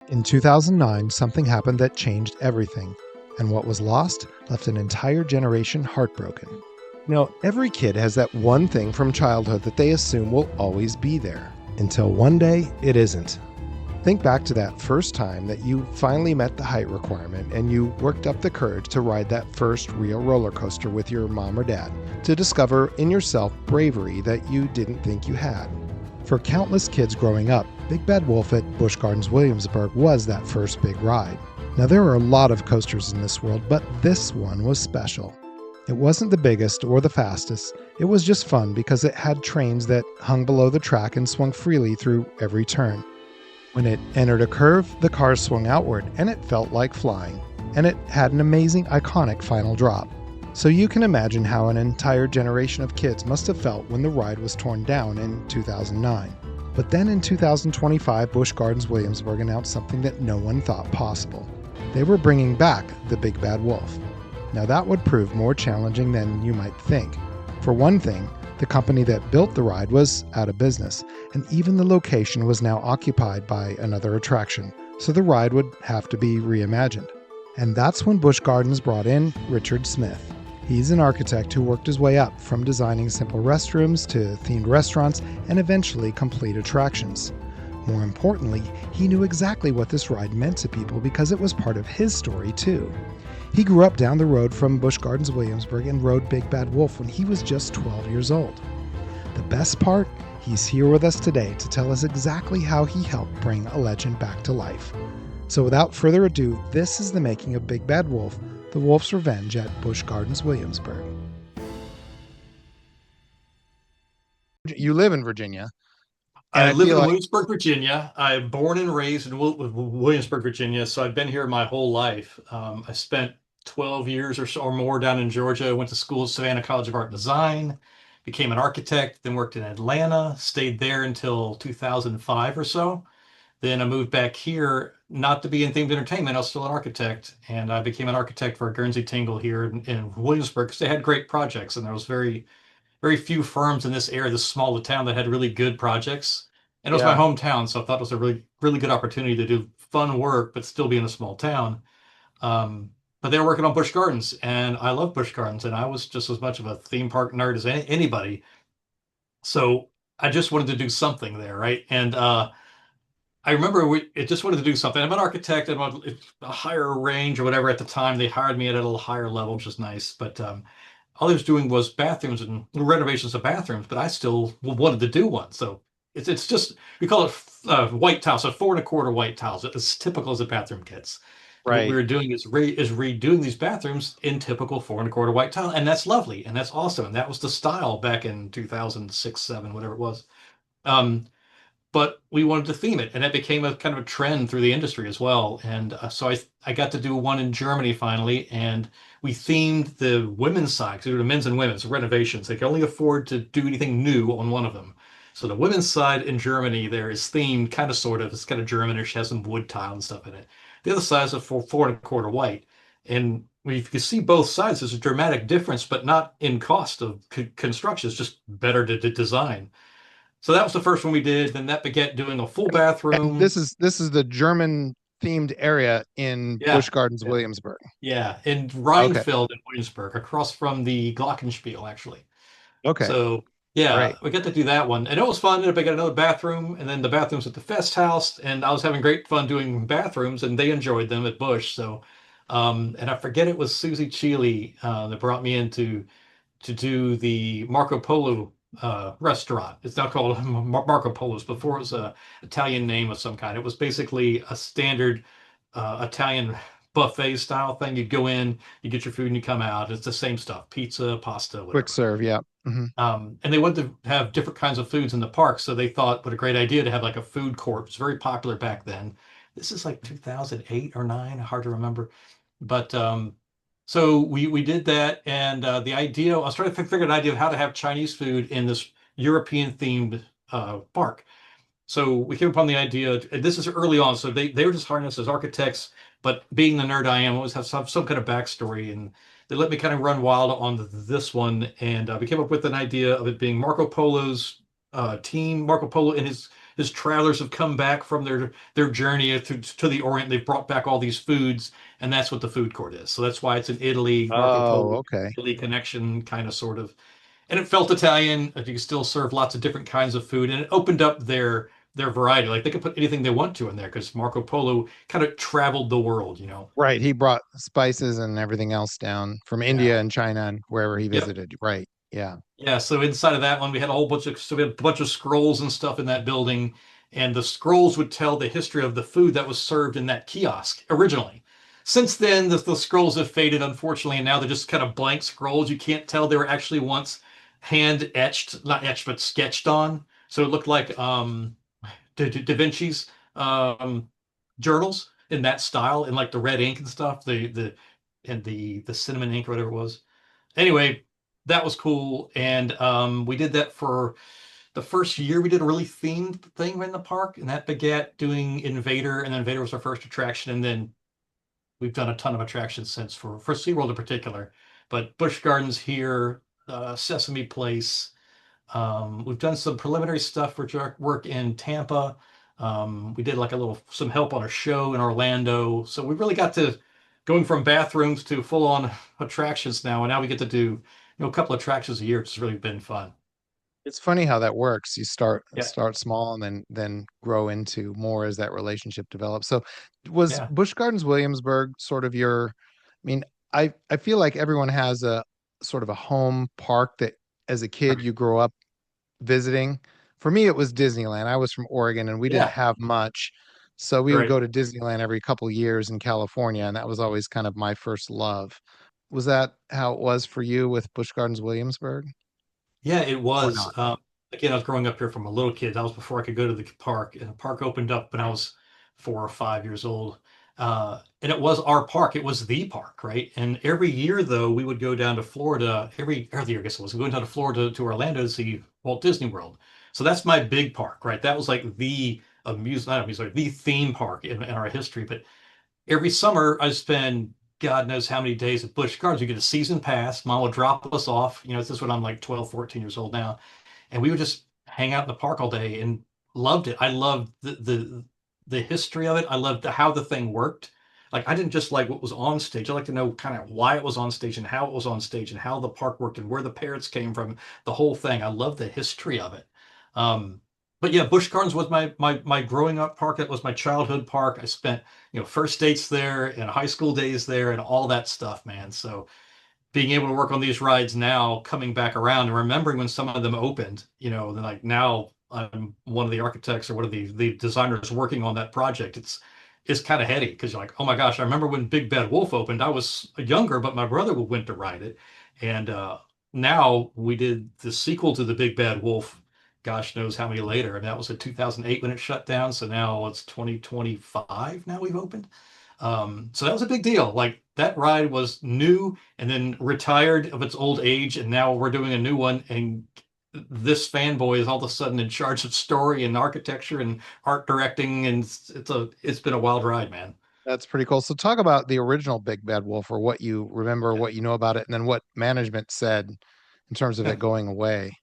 In 2009, something happened that changed everything, and what was lost left an entire generation heartbroken. Every kid has that one thing from childhood that they assume will always be there, until one day it isn't. Think back to that first time that you finally met the height requirement and you worked up the courage to ride that first real roller coaster with your mom or dad, to discover in yourself bravery that you didn't think you had. For countless kids growing up, Big Bad Wolf at Busch Gardens Williamsburg was that first big ride. Now, there are a lot of coasters in this world, but this one was special. It wasn't the biggest or the fastest. It was just fun because it had trains that hung below the track and swung freely through every turn. When it entered a curve, the cars swung outward and it felt like flying. And it had an amazing, iconic final drop. So you can imagine how an entire generation of kids must have felt when the ride was torn down in 2009. But then in 2025, Busch Gardens Williamsburg announced something that no one thought possible. They were bringing back the Big Bad Wolf. Now that would prove more challenging than you might think. For one thing, the company that built the ride was out of business, and even the location was now occupied by another attraction, so the ride would have to be reimagined. And that's when Busch Gardens brought in Richard Smith. He's an architect who worked his way up from designing simple restrooms to themed restaurants and eventually complete attractions. More importantly, he knew exactly what this ride meant to people because it was part of his story too. He grew up down the road from Busch Gardens Williamsburg and rode Big Bad Wolf when he was just 12 years old. The best part? He's here with us today to tell us exactly how he helped bring a legend back to life. So without further ado, this is the making of Big Bad Wolf, The Wolf's Revenge at Busch Gardens Williamsburg. You live in Virginia. I And I live feel in like, Williamsburg, Virginia. I'm born and raised in Williamsburg, Virginia, so I've been here my whole life. I spent 12 years or so or more down in Georgia. Went to school at Savannah College of Art and Design, became an architect, then worked in Atlanta, stayed there until 2005 or so. Then I moved back here, not to be in themed entertainment. I was still an architect, and I became an architect for Guernsey Tingle here in Williamsburg because they had great projects, and there was very few firms in this area, this small town, that had really good projects. And it was my yeah, hometown, so I thought it was a really good opportunity to do fun work, but still be in a small town. But they were working on Busch Gardens, and I love Busch Gardens, and I was just as much of a theme park nerd as anybody. So I just wanted to do something there, right? And I remember it just wanted to do something. I'm an architect and a higher range or whatever at the time. They hired me at a little higher level, which is nice. But all I was doing was bathrooms and renovations of bathrooms, but I still wanted to do one. So it's just we call it white tiles, so 4 1/4 white tiles, as typical as a bathroom gets. And what we right. were doing is redoing these bathrooms in typical 4 1/4 white tile, and that's lovely and that's awesome. And that was the style back in 2006, seven, whatever it was. Um, but we wanted to theme it, and it became a kind of a trend through the industry as well. And so I got to do one in Germany finally, and we themed the women's side because we were men's and women's renovations. They could only afford to do anything new on one of them. So the women's side in Germany there is themed kind of sort of. It's kind of Germanish, has some wood tile and stuff in it. The other side is a 4 1/4 white, and we you can see both sides. There's a dramatic difference, but not in cost of construction. It's just better to design. So that was the first one we did. Then that began doing a full And bathroom. this is the German themed area in Yeah, Busch Gardens yeah, Williamsburg. yeah, in Okay. Rheinfeld in Williamsburg, across from the Glockenspiel, actually. Okay. So yeah, Great. we got to do that one, and it was fun. And I got another bathroom, and then the bathrooms at the Fest House, and I was having great fun doing bathrooms, and they enjoyed them at Bush. So, and I forget it was Susie Cheely that brought me into to do the Marco Polo restaurant. It's now called Marco Polo's. Before it was a Italian name of some kind. It was basically a standard Italian buffet style thing. You'd go in, you get your food, and you come out. It's the same stuff: pizza, pasta, Quick whatever. serve. Yeah. Hmm. And they wanted to have different kinds of foods in the park, so they thought, what a great idea to have like a food court. It was very popular back then. This is like 2008 or nine, hard to remember. But so we did that, and the idea I was trying to figure an idea of how to have Chinese food in this European themed park. So we came upon the idea, and this is early on, so they were just hiring us as architects, but being the nerd I am, I always have some kind of backstory, and they let me kind of run wild on this one, and we came up with an idea of it being Marco Polo's team, Marco Polo and his as travelers have come back from their journey to the Orient, they've brought back all these foods, and that's what the food court is. So that's why it's an Italy, Marco Oh, Polo, okay. Italy connection kind of sort of. And it felt Italian. You could still serve lots of different kinds of food, and it opened up their variety. Like they could put anything they want to in there because Marco Polo kind of traveled the world, you know. Right. He brought spices and everything else down from Yeah. India and China and wherever he Yep. visited. Right. Yeah. Yeah, so inside of that one, we had a whole bunch of so we had a bunch of scrolls and stuff in that building, and the scrolls would tell the history of the food that was served in that kiosk originally. Since then, the scrolls have faded, unfortunately, and now they're just kind of blank scrolls. You can't tell they were actually once hand etched, not etched, but sketched on. So it looked like Da Vinci's journals in that style, in like the red ink and stuff, the cinnamon ink or whatever it was. Anyway, that was cool. And we did that for the first year. We did a really themed thing in the park, and that begat doing Invader. And then Invader was our first attraction. And then we've done a ton of attractions since for SeaWorld in particular. But Busch Gardens here, Sesame Place. We've done some preliminary stuff for work in Tampa. We did like a little some help on a show in Orlando. So we really got to going from bathrooms to full on attractions now. And now we get to do, a couple of attractions a year. It's really been fun. It's funny how that works. You Yeah. start small and then grow into more as that relationship develops. So was Yeah. Busch Gardens Williamsburg sort of your, I mean, I feel like everyone has a sort of a home park that as a kid you grow up visiting. For me, it was Disneyland. I was from Oregon and we didn't Yeah. have much. So we would Right. go to Disneyland every couple years in California, and that was always kind of my first love. Was that how it was for you with Busch Gardens Williamsburg Yeah, it or was. not? Again, I was growing up here from a little kid. That was before I could go to the park, and the park opened up when I was 4 or 5 years old. And it was our park. It was the park, right? And every year, though, we would go down to Florida. Every year, I guess it was going down to Florida to Orlando to see Walt Disney World. So that's my big park, right? That was like the not amusement, the theme park in our history. But every summer I spend God knows how many days at Busch Gardens. You get a season pass. Mom will drop us off. This is when I'm like 12, 14 years old now. And we would just hang out in the park all day and loved it. I loved the history of it. I loved how the thing worked. Like I didn't just like what was on stage. I like to know kind of why it was on stage and how it was on stage and how the park worked and where the parrots came from, the whole thing. I love the history of it. But yeah, Busch Gardens was my growing up park. That was my childhood park. I spent, first dates there and high school days there and all that stuff, man. So being able to work on these rides now, coming back around and remembering when some of them opened, then like now I'm one of the architects or one of the designers working on that project. It's kind of heady because you're like, oh my gosh, I remember when Big Bad Wolf opened. I was younger, but my brother went to ride it, and now we did the sequel to the Big Bad Wolf. Gosh knows how many later, and that was in 2008 when it shut down. So now it's 2025. Now we've opened. So that was a big deal. Like that ride was new and then retired of its old age, and now we're doing a new one. And this fanboy is all of a sudden in charge of story and architecture and art directing, and it's been a wild ride, man. That's pretty cool. So talk about the original Big Bad Wolf or what you remember, Yeah. what you know about it, and then what management said in terms of Yeah. it going away.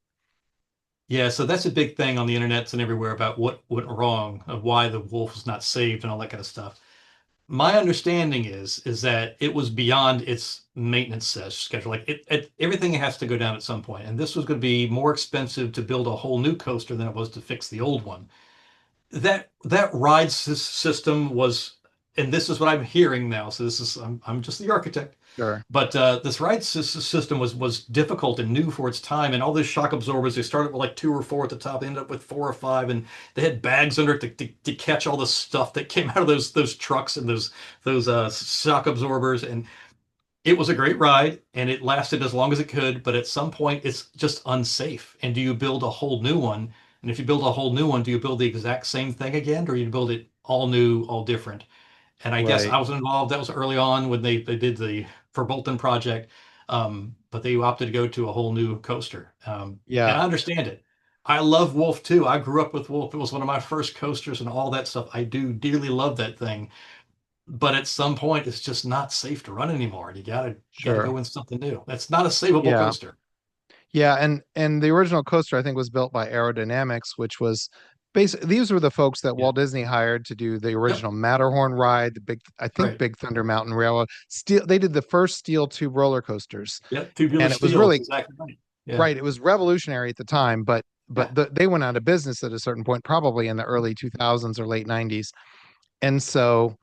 Yeah, so that's a big thing on the internets and everywhere about what went wrong, of why the wolf was not saved and all that kind of stuff. My understanding is that it was beyond its maintenance schedule. Like everything has to go down at some point, and this was going to be more expensive to build a whole new coaster than it was to fix the old one. That ride system was, and this is what I'm hearing now. So this is I'm just the architect, Sure. but this ride system was difficult and new for its time, and all those shock absorbers. They started with like two or four at the top, they ended up with four or five, and they had bags under it to catch all the stuff that came out of those trucks and those shock absorbers. And it was a great ride, and it lasted as long as it could. But at some point, it's just unsafe. And do you build a whole new one? And if you build a whole new one, do you build the exact same thing again, or you build it all new, all different? And I guess Right. I was involved. That was early on when they did the for Bolton project, but they opted to go to a whole new coaster. And Yeah. I understand it. I love Wolf too. I grew up with Wolf. It was one of my first coasters and all that stuff. I do dearly love that thing. But at some point, it's just not safe to run anymore. You gotta Sure. go in something new. That's not a savable Yeah. coaster. Yeah, and the original coaster I think was built by Aerodynamics, which was basically these were the folks that Yeah. Walt Disney hired to do the Yep. original Matterhorn ride, the big, I think, Right. Big Thunder Mountain Railroad. Steel, they did the first steel tube roller coasters, Yep. Tubular and it was steel is really exactly right. Yeah. right. It was revolutionary at the time, but Yeah. they went out of business at a certain point, probably in the early 2000s or late 90s, and so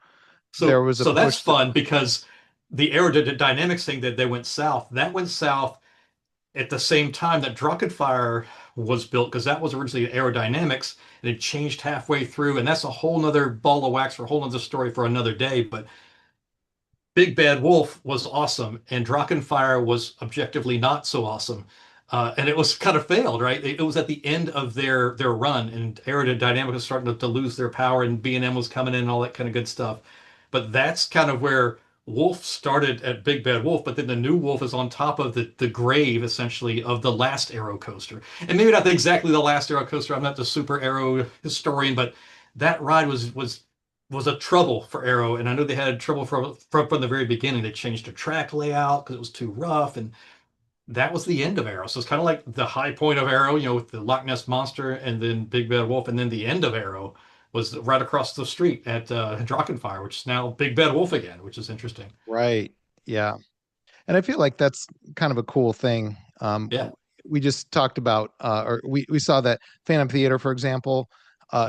there was a So that's push to fun because the aerodynamics thing that they went south, that went south at the same time that Drachenfire was built because that was originally aerodynamics and it changed halfway through. And that's a whole nother ball of wax for a whole nother story for another day. But Big Bad Wolf was awesome, and Drachenfire was objectively not so awesome. And it was kind of failed, right? It was at the end of their run, and aerodynamics was starting to lose their power, and B&M was coming in and all that kind of good stuff. But that's kind of where Wolf started at Big Bad Wolf, but then the new Wolf is on top of the grave, essentially, of the last Aero coaster. And maybe not exactly the last Aero coaster. I'm not the super Aero historian, but that ride was a trouble for Arrow, and I know they had trouble from the very beginning. They changed their track layout because it was too rough, and that was the end of Arrow. So it's kind of like the high point of Arrow, with the Loch Ness Monster, and then Big Bad Wolf, and then the end of Arrow was right across the street at Drachenfire, which is now Big Bad Wolf again, which is interesting. right. Yeah. And I feel like that's kind of a cool thing. Yeah. We just talked about, or we saw that Phantom Theater, for example,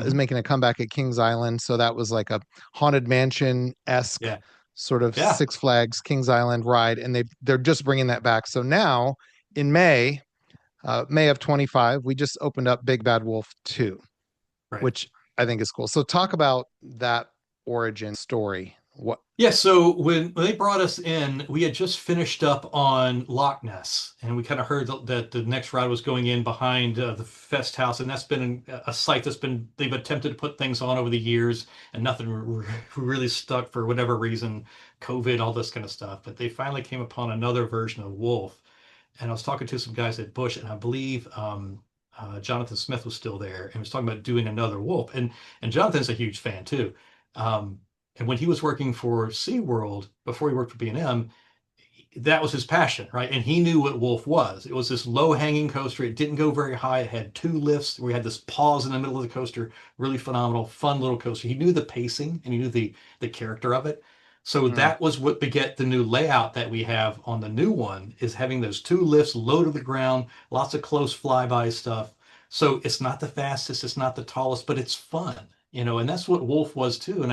is Hmm. making a comeback at Kings Island. So that was like a Haunted Mansion-esque Yeah. sort of Yeah. Six Flags Kings Island ride, and they're just bringing that back. So now in May of 25, we just opened up Big Bad Wolf 2, Right. which I think is cool. So talk about that origin story. What? Yeah, so when they brought us in, we had just finished up on Loch Ness, and we kind of heard that the next ride was going in behind the Fest House, and that's been a site they've attempted to put things on over the years, and nothing really stuck for whatever reason, COVID, all this kind of stuff. But they finally came upon another version of Wolf, and I was talking to some guys at Busch, and I believe Jonathan Smith was still there, and was talking about doing another Wolf, and Jonathan's a huge fan too. Um, and when he was working for SeaWorld, before he worked for B&M, that was his passion, right? And he knew what Wolf was. It was this low-hanging coaster. It didn't go very high. It had two lifts. We had this pause in the middle of the coaster. Really phenomenal, fun little coaster. He knew the pacing and he knew the character of it. So Mm, that was what beget the new layout that we have on the new one, is having those two lifts low to the ground, lots of close flyby stuff. So it's not the fastest, it's not the tallest, but it's fun, and that's what Wolf was too. And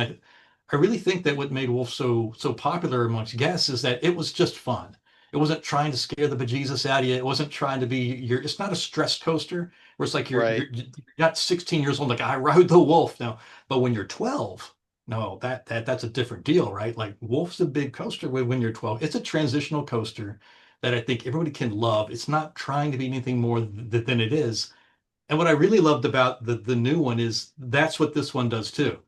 I really think that what made Wolf so popular amongst guests is that it was just fun. It wasn't trying to scare the bejesus out of you. It wasn't trying to be your. It's not a stress coaster where it's like right. you're not 16 years old like I rode the Wolf now. But when you're 12, no, that's a different deal, right? Like Wolf's a big coaster when you're 12. It's a transitional coaster that I think everybody can love. It's not trying to be anything more than it is. And what I really loved about the new one is that's what this one does too.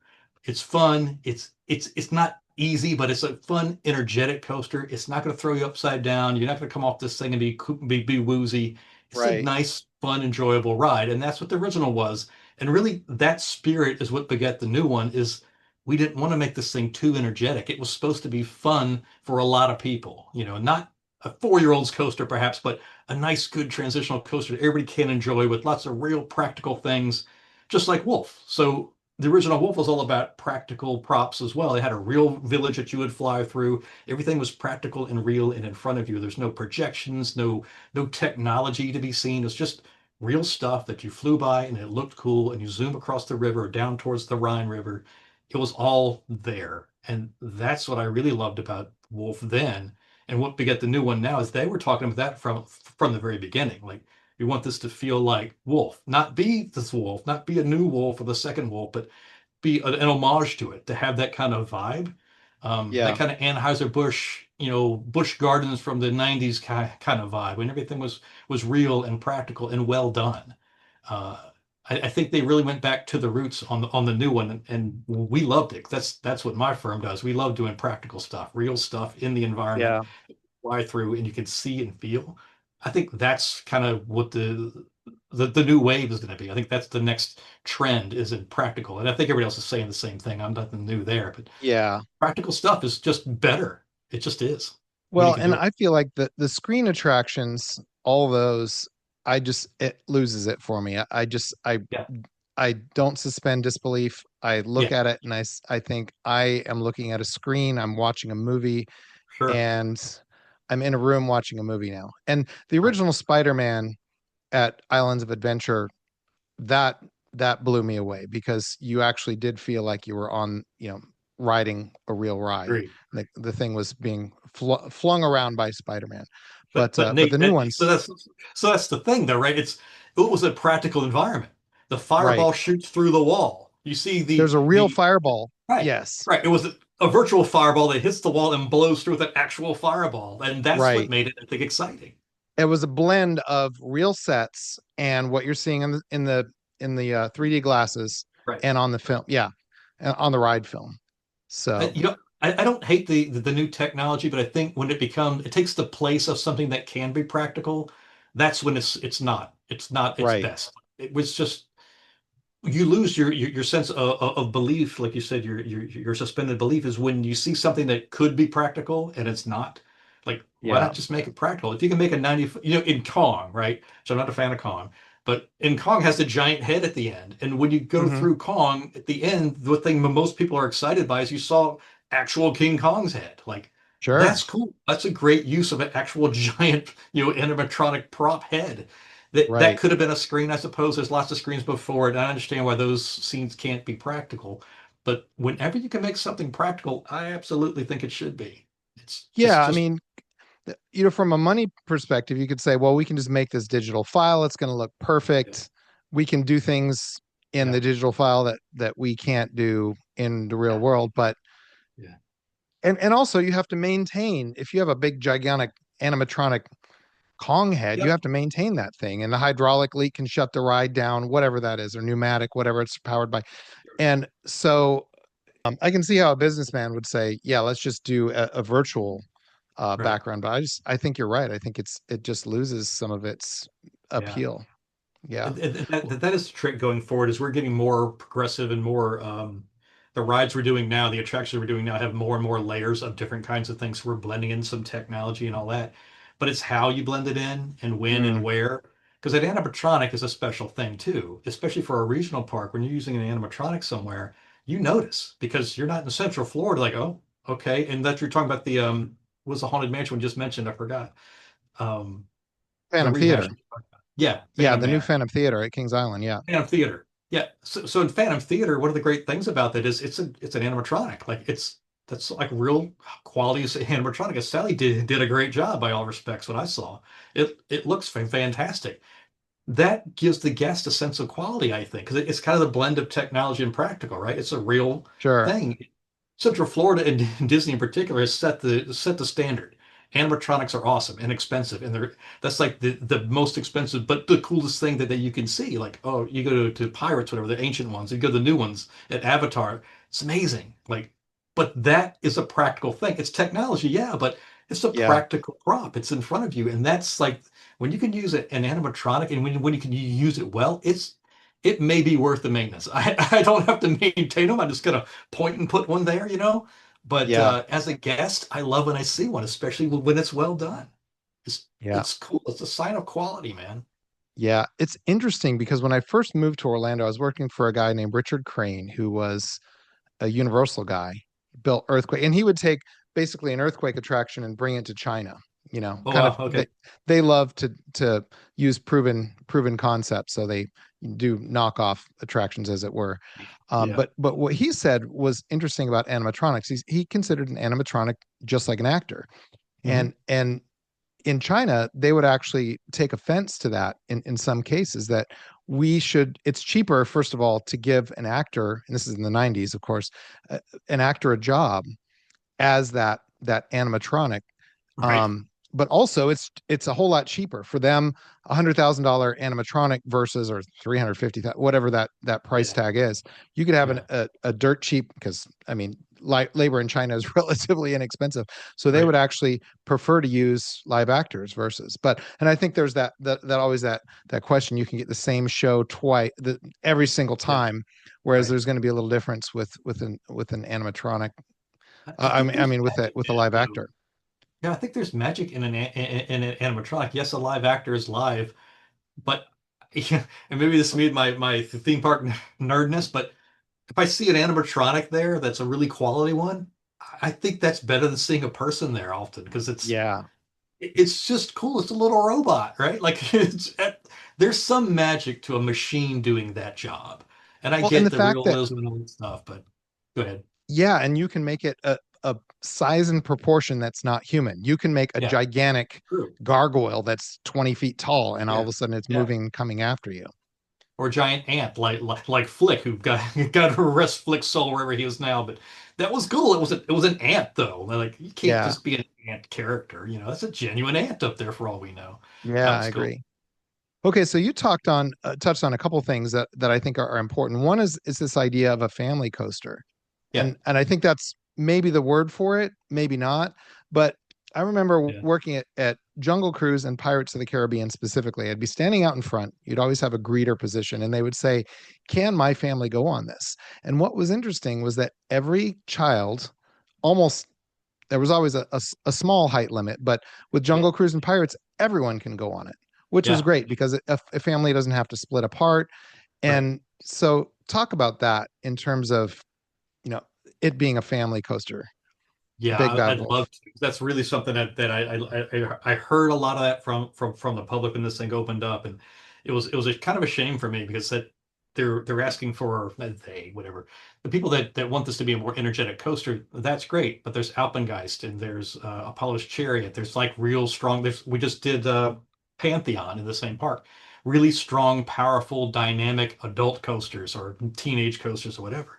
It's fun. It's not easy, but it's a fun, energetic coaster. It's not going to throw you upside down. You're not going to come off this thing and be woozy. It's a Right. nice, fun, enjoyable ride, and that's what the original was. And really, that spirit is what begat the new one. Is we didn't want to make this thing too energetic. It was supposed to be fun for a lot of people. Not a 4-year-old's coaster perhaps, but a nice, good transitional coaster that everybody can enjoy with lots of real practical things, just like Wolf. So the original Wolf was all about practical props as well. They had a real village that you would fly through. Everything was practical and real and in front of you. There's no projections, no technology to be seen. It's just real stuff that you flew by and it looked cool. And you zoom across the river down towards the Rhine River. It was all there, and that's what I really loved about Wolf then. And what beget the new one now is they were talking about that from the very beginning. Like, we want this to feel like Wolf, not be this Wolf, not be a new Wolf or the second Wolf, but be an homage to it, to have that kind of vibe, that Yeah. kind of Anheuser-Busch, Busch Gardens from the '90s kind of vibe, when everything was real and practical and well done. Uh, I think they really went back to the roots on the new one, and we loved it. That's what my firm does. We love doing practical stuff, real stuff in the environment, Yeah. fly through, and you can see and feel. I think that's kind of what the new wave is going to be. I think that's the next trend, is in practical, and I think everybody else is saying the same thing. I'm nothing new there, but Yeah. practical stuff is just better. It just is when you Well, can and do it. I feel like the screen attractions, all those, it loses it for me. I just Yeah. I don't suspend disbelief. I look Yeah, at it and I think I am looking at a screen, I'm watching a movie, sure. and I'm in a room watching a movie now. And the Right. original Spider-Man at Islands of Adventure, that that blew me away because you actually did feel like you were on, riding a real ride. Agreed. The thing was being flung around by Spider-Man. But But the Nate, new ones, so that's the thing though, right? It was a practical environment. The right? fireball shoots through the wall. You see There's a real the fireball. right, Yes, right. It was a virtual fireball that hits the wall and blows through with an actual fireball, and that's what right. made it, I think, exciting. It was a blend of real sets and what you're seeing in the 3D glasses Right. and on the film. Yeah, and on the ride film. So I don't hate the new technology, but I think when it takes the place of something that can be practical, that's when it's not its right. best. It was just you lose your sense of belief, like you said, your suspended belief is when you see something that could be practical and it's not. Like, why Yeah, not just make it practical? If you can make a 90, in Kong, right? So I'm not a fan of Kong, but in Kong has the giant head at the end, and when you go hmm, through Kong at the end, the thing most people are excited by is you saw actual King Kong's head. Like, sure. that's cool. That's a great use of an actual giant, animatronic prop head that Right. could have been a screen, I suppose. There's lots of screens before it. I understand why those scenes can't be practical, but whenever you can make something practical, I absolutely think it should be. It's Yeah, I just mean, from a money perspective, you could say, well, we can just make this digital file. It's going to look yeah, perfect. We can do things in yeah, the digital file that we can't do in the real yeah, world. But yeah, and also you have to maintain if you have a big gigantic animatronic Kong head, you yep, have to maintain that thing. And the hydraulic leak can shut the ride down, whatever that is, or pneumatic, whatever it's powered by. And so I can see how a businessman would say, yeah, let's just do a virtual right. background. But I think you're right. I think it just loses some of its Yeah. appeal. Yeah, That is the trick going forward is we're getting more progressive and more the rides we're doing now, the attractions we're doing now have more and more layers of different kinds of things. So we're blending in some technology and all that. But it's how you blend it in and when and mm, where. Because an animatronic is a special thing too, especially for a regional park. When you're using an animatronic somewhere, you notice because you're not in Central Florida, like, oh, okay. And that you're talking about was the Haunted Mansion we just mentioned, I forgot. Um the Phantom rehash. Theater. Yeah, Yeah, Phantom the new Manor. Phantom Theater at Kings Island. Yeah, Phantom Theater. Yeah. So in Phantom Theater, one of the great things about that is it's an animatronic. Like that's like real quality animatronic. Sally did a great job by all respects. What I saw, it looks fantastic. That gives the guest a sense of quality, I think, because it's kind of the blend of technology and practical, right? It's a real sure. thing. Central Florida and Disney in particular has set the standard. Animatronics are awesome and expensive, and that's like the most expensive, but the coolest thing that you can see. Like, oh, you go to Pirates, whatever, the ancient ones, you go to the new ones at Avatar. It's amazing. Like, but that is a practical thing. It's technology, yeah, but it's a Yeah, practical prop. It's in front of you, and that's like when you can use an animatronic, and when you can use it well, it may be worth the maintenance. I don't have to maintain them. I'm just gonna point and put one there, But yeah, as a guest, I love when I see one, especially when it's well done. yeah. It's cool. It's a sign of quality, man. Yeah, it's interesting because when I first moved to Orlando, I was working for a guy named Richard Crane, who was a Universal guy, built Earthquake, and he would take basically an earthquake attraction and bring it to China. Oh Kind wow, of okay, they love to use proven concepts, so they do knockoff attractions, as it were. yeah, But what he said was interesting about animatronics. He considered an animatronic just like an actor, hmm, and in China, they would actually take offense to that in some cases that it's cheaper, first of all, to give an actor, and this is in the 90s, of course, an actor a job as that animatronic. right, But also it's a whole lot cheaper for them. $100,000 animatronic versus or 350,000, whatever that price yeah, tag is. You could have yeah, a dirt cheap because I mean labor in China is relatively inexpensive, so they right, would actually prefer to use live actors versus. But and I think there's that always that question. You can get the same show twice every single yeah, time, whereas right. there's going to be a little difference with an animatronic. I think I there's mean magic with a in it live though. actor. Yeah, I think there's magic in an animatronic. Yes, a live actor is live, but Yeah, and maybe this is my theme park nerdness, but if I see an animatronic there that's a really quality one, I think that's better than seeing a person there often because Yeah. it's just cool. It's a little robot, right? Like there's some magic to a machine doing that job. And I Well, and get the the fact that, realism and all that stuff, but go ahead. yeah, and you can make it a size and proportion that's not human. You can make a Yeah, gigantic true. gargoyle that's 20 feet tall, and all of Yeah, a sudden it's yeah. moving, coming after you. Or a giant ant like Flick, who got got to rest Flick's soul wherever he is now. But that was cool. It was an ant though. Like you can't Yeah. just be an ant character. You know, that's a genuine ant up there for all we know. That Yeah, I was cool. agree. Okay, so you touched on a couple things that I think are important. One is this idea of a family coaster. Yeah, And I think that's maybe the word for it, maybe not. But I remember yeah, working at Jungle Cruise and Pirates of the Caribbean specifically. I'd be standing out in front. You'd always have a greeter position, and they would say, "Can my family go on this?" And what was interesting was that every child, almost there was always a small height limit, but with yeah, Jungle Cruise and Pirates, everyone can go on it, which was yeah. great because a family doesn't have to split apart. Right. And so, talk about that in terms of you know it being a family coaster. Yeah, Big Bad I'd Wolf. love to. That's really something that I heard a lot of that from the public when this thing opened up, and it was a kind of a shame for me because that they're asking for they whatever the people that want this to be a more energetic coaster. That's great, but there's Alpengeist and there's Apollo's Chariot. There's like real strong. We just did Pantheon in the same park. Really strong, powerful, dynamic adult coasters or teenage coasters or whatever.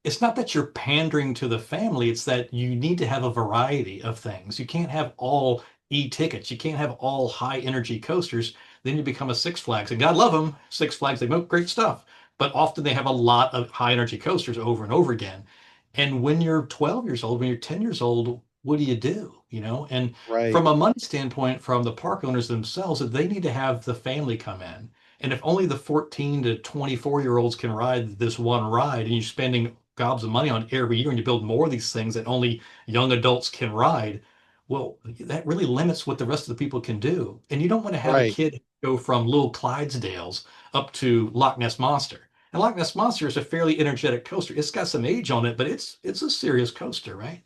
It's not that you're pandering to the family, it's that you need to have a variety of things. You can't have all e-tickets. You can't have all high energy coasters. Then you become a Six Flags. And God love them, Six Flags, they make great stuff. But often they have a lot of high energy coasters over and over again. And when you're 12 years old, when you're 10 years old, what do you do? You know, and Right. from a money standpoint, from the park owners themselves, they need to have the family come in. And if only the 14 to 24-year-olds can ride this one ride and you're spending gobs of money on every year and you build more of these things that only young adults can ride, well, that really limits what the rest of the people can do. And you don't want to have a Right. kid go from little Clydesdales up to Loch Ness Monster. And Loch Ness Monster is a fairly energetic coaster. It's got some age on it, but it's a serious coaster, right?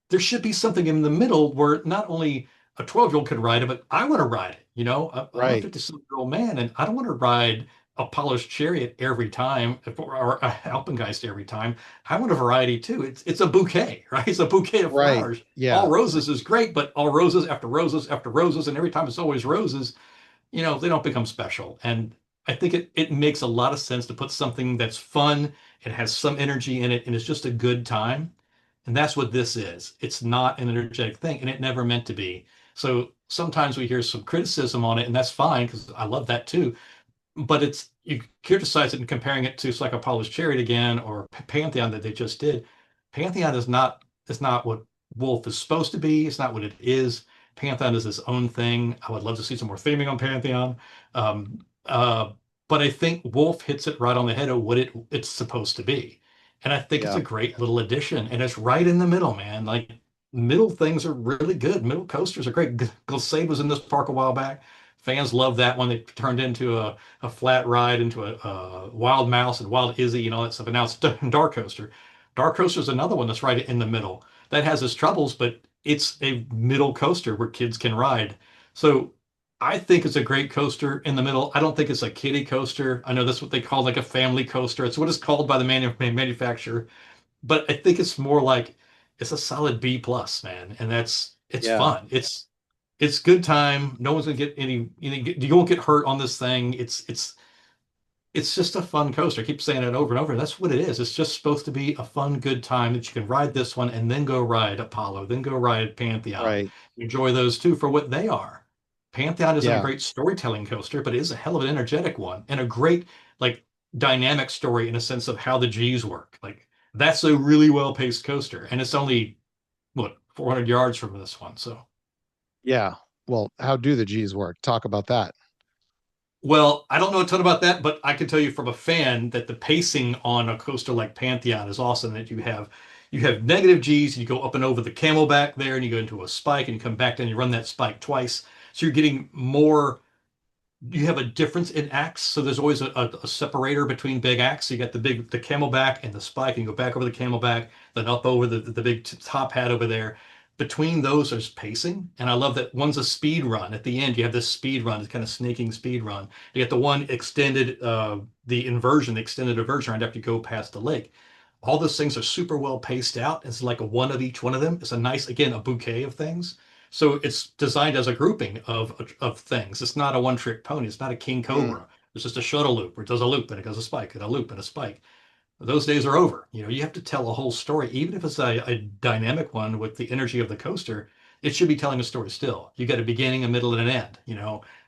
There should be something in the middle where not only a 12-year-old can ride it, but I want to ride it. You know, I'm a Right. 57-year-old man and I don't want to ride Apollo's Chariot every time or Alpengeist every time. I want a variety too. It's a bouquet, right? It's a bouquet of Right. flowers. Yeah. All roses is great, but all roses after roses after roses, and every time it's always roses, you know, they don't become special. And I think it makes a lot of sense to put something that's fun, it has some energy in it, and it's just a good time. And that's what this is. It's not an energetic thing, and it never meant to be. So sometimes we hear some criticism on it, and that's fine because I love that too. But it's you criticize it and comparing it to like Apollo's Chariot again or Pantheon that they just did. Pantheon is not what Wolf is supposed to be. It's not what it is. Pantheon is its own thing. I would love to see some more theming on Pantheon. Um, uh, but I think Wolf hits it right on the head of what it's supposed to be. And I think it's Yeah. a great little addition. And it's right in the middle, man. Like middle things are really good. Middle coasters are great. Glacé was in this park a while back. Fans love that one. They turned into a flat ride into a Wild Mouse and Wild Izzy and all that stuff. And now it's Dark Coaster. Dark Coaster is another one that's right in the middle. That has its troubles, but it's a middle coaster where kids can ride. So I think it's a great coaster in the middle. I don't think it's a kiddie coaster. I know that's what they call like a family coaster. It's what it's called by the manufacturer. But I think it's more like it's a solid B plus, man. And it's Yeah. fun. It's good time. No one's gonna get you won't get hurt on this thing. It's just a fun coaster. I keep saying it over and over. That's what it is. It's just supposed to be a fun, good time that you can ride this one and then go ride Apollo, then go ride Pantheon. Right. Enjoy those too for what they are. Pantheon isn't a Yeah. great storytelling coaster, but it is a hell of an energetic one and a great, like, dynamic story in a sense of how the G's work. Like, that's a really well-paced coaster. And it's only, what, 400 yards from this one. So. Yeah. Well, how do the G's work? Talk about that. Well, I don't know a ton about that, but I can tell you from a fan that the pacing on a coaster like Pantheon is awesome. That you have negative G's, you go up and over the camelback there, and you go into a spike, and you come back down, and you run that spike twice. So you're getting more. you have a difference in acts. So there's always a separator between big acts. So you got the camelback and the spike, and you go back over the camelback, then up over the big top hat over there. Between those, there's pacing. And I love that one's a speed run. At the end, you have this speed run, it's kind of snaking speed run. You get the one extended, the inversion, the extended inversion right after you go past the lake. All those things are super well paced out. It's like a one of each one of them. It's a nice, again, a bouquet of things. So it's designed as a grouping of things. It's not a one trick pony. It's not a king Mm, cobra. It's just a shuttle loop where it does a loop and it goes a spike and a loop and a spike. Those days are over. You have to tell a whole story, even if it's a dynamic one with the energy of the coaster. It should be telling a story still. You got a beginning, a middle, and an end.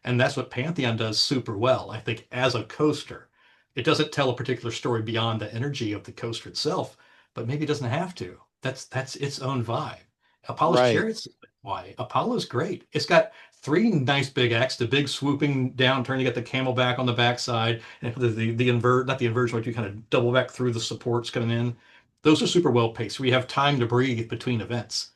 And that's what Pantheon does super well. I think as a coaster, it doesn't tell a particular story beyond the energy of the coaster itself, but maybe it doesn't have to. That's its own vibe. Apollo's right. Chariot's why Apollo's great. It's got three nice big acts, the big swooping downturn. You got the camelback on the backside, and the invert, not the inversion, but you kind of double back through the supports coming in. Those are super well paced. We have time to breathe between events.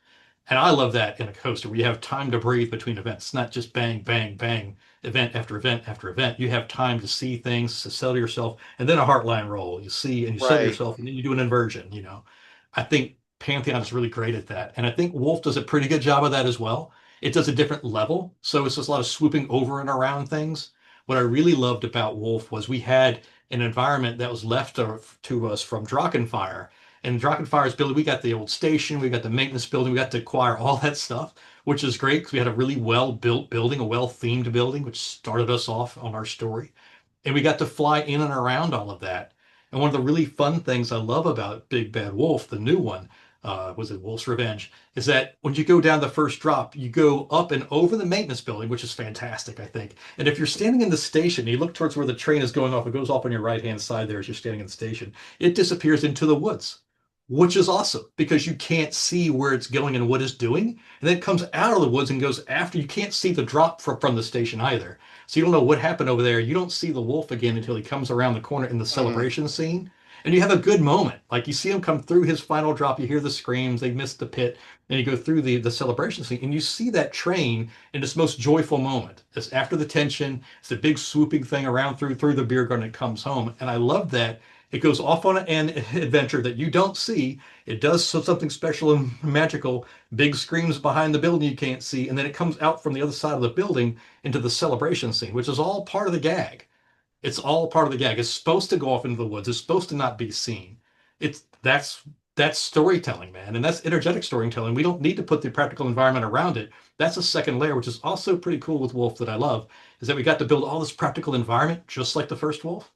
And I love that in a coaster where you have time to breathe between events, not just bang, bang, bang, event after event after event. You have time to see things, to settle yourself, and then a heartline roll. You see and you settle Right. yourself, and then you do an inversion. I think Pantheon is really great at that. And I think Wolf does a pretty good job of that as well. It does a different level. So it's just a lot of swooping over and around things. What I really loved about Wolf was we had an environment that was left to us from Drachenfire. And Drachenfire's building, we got the old station, we got the maintenance building, we got to acquire all that stuff, which is great because we had a really well built building, a well themed building, which started us off on our story. And we got to fly in and around all of that. And one of the really fun things I love about Big Bad Wolf, the new one, was it Wolf's Revenge, is that when you go down the first drop, you go up and over the maintenance building, which is fantastic, I think. And if you're standing in the station, you look towards where the train is going off, it goes off on your right hand side there as you're standing in the station, it disappears into the woods, which is awesome because you can't see where it's going and what it's doing. And then it comes out of the woods and goes after. You can't see the drop from the station either. So you don't know what happened over there. You don't see the wolf again until he comes around the corner in the Mm, celebration scene. And you have a good moment. Like you see him come through his final drop, you hear the screams, they missed the pit, and you go through the celebration scene, and you see that train in its most joyful moment. It's after the tension, it's a big swooping thing around through the beer garden and it comes home. And I love that it goes off on an adventure that you don't see. It does something special and magical. Big screams behind the building you can't see, and then it comes out from the other side of the building into the celebration scene, which is all part of the gag. It's all part of the gag. It's supposed to go off into the woods. It's supposed to not be seen. It's that's storytelling, man, and that's energetic storytelling. We don't need to put the practical environment around it. That's a second layer, which is also pretty cool with Wolf that I love, is that we got to build all this practical environment just like the first Wolf,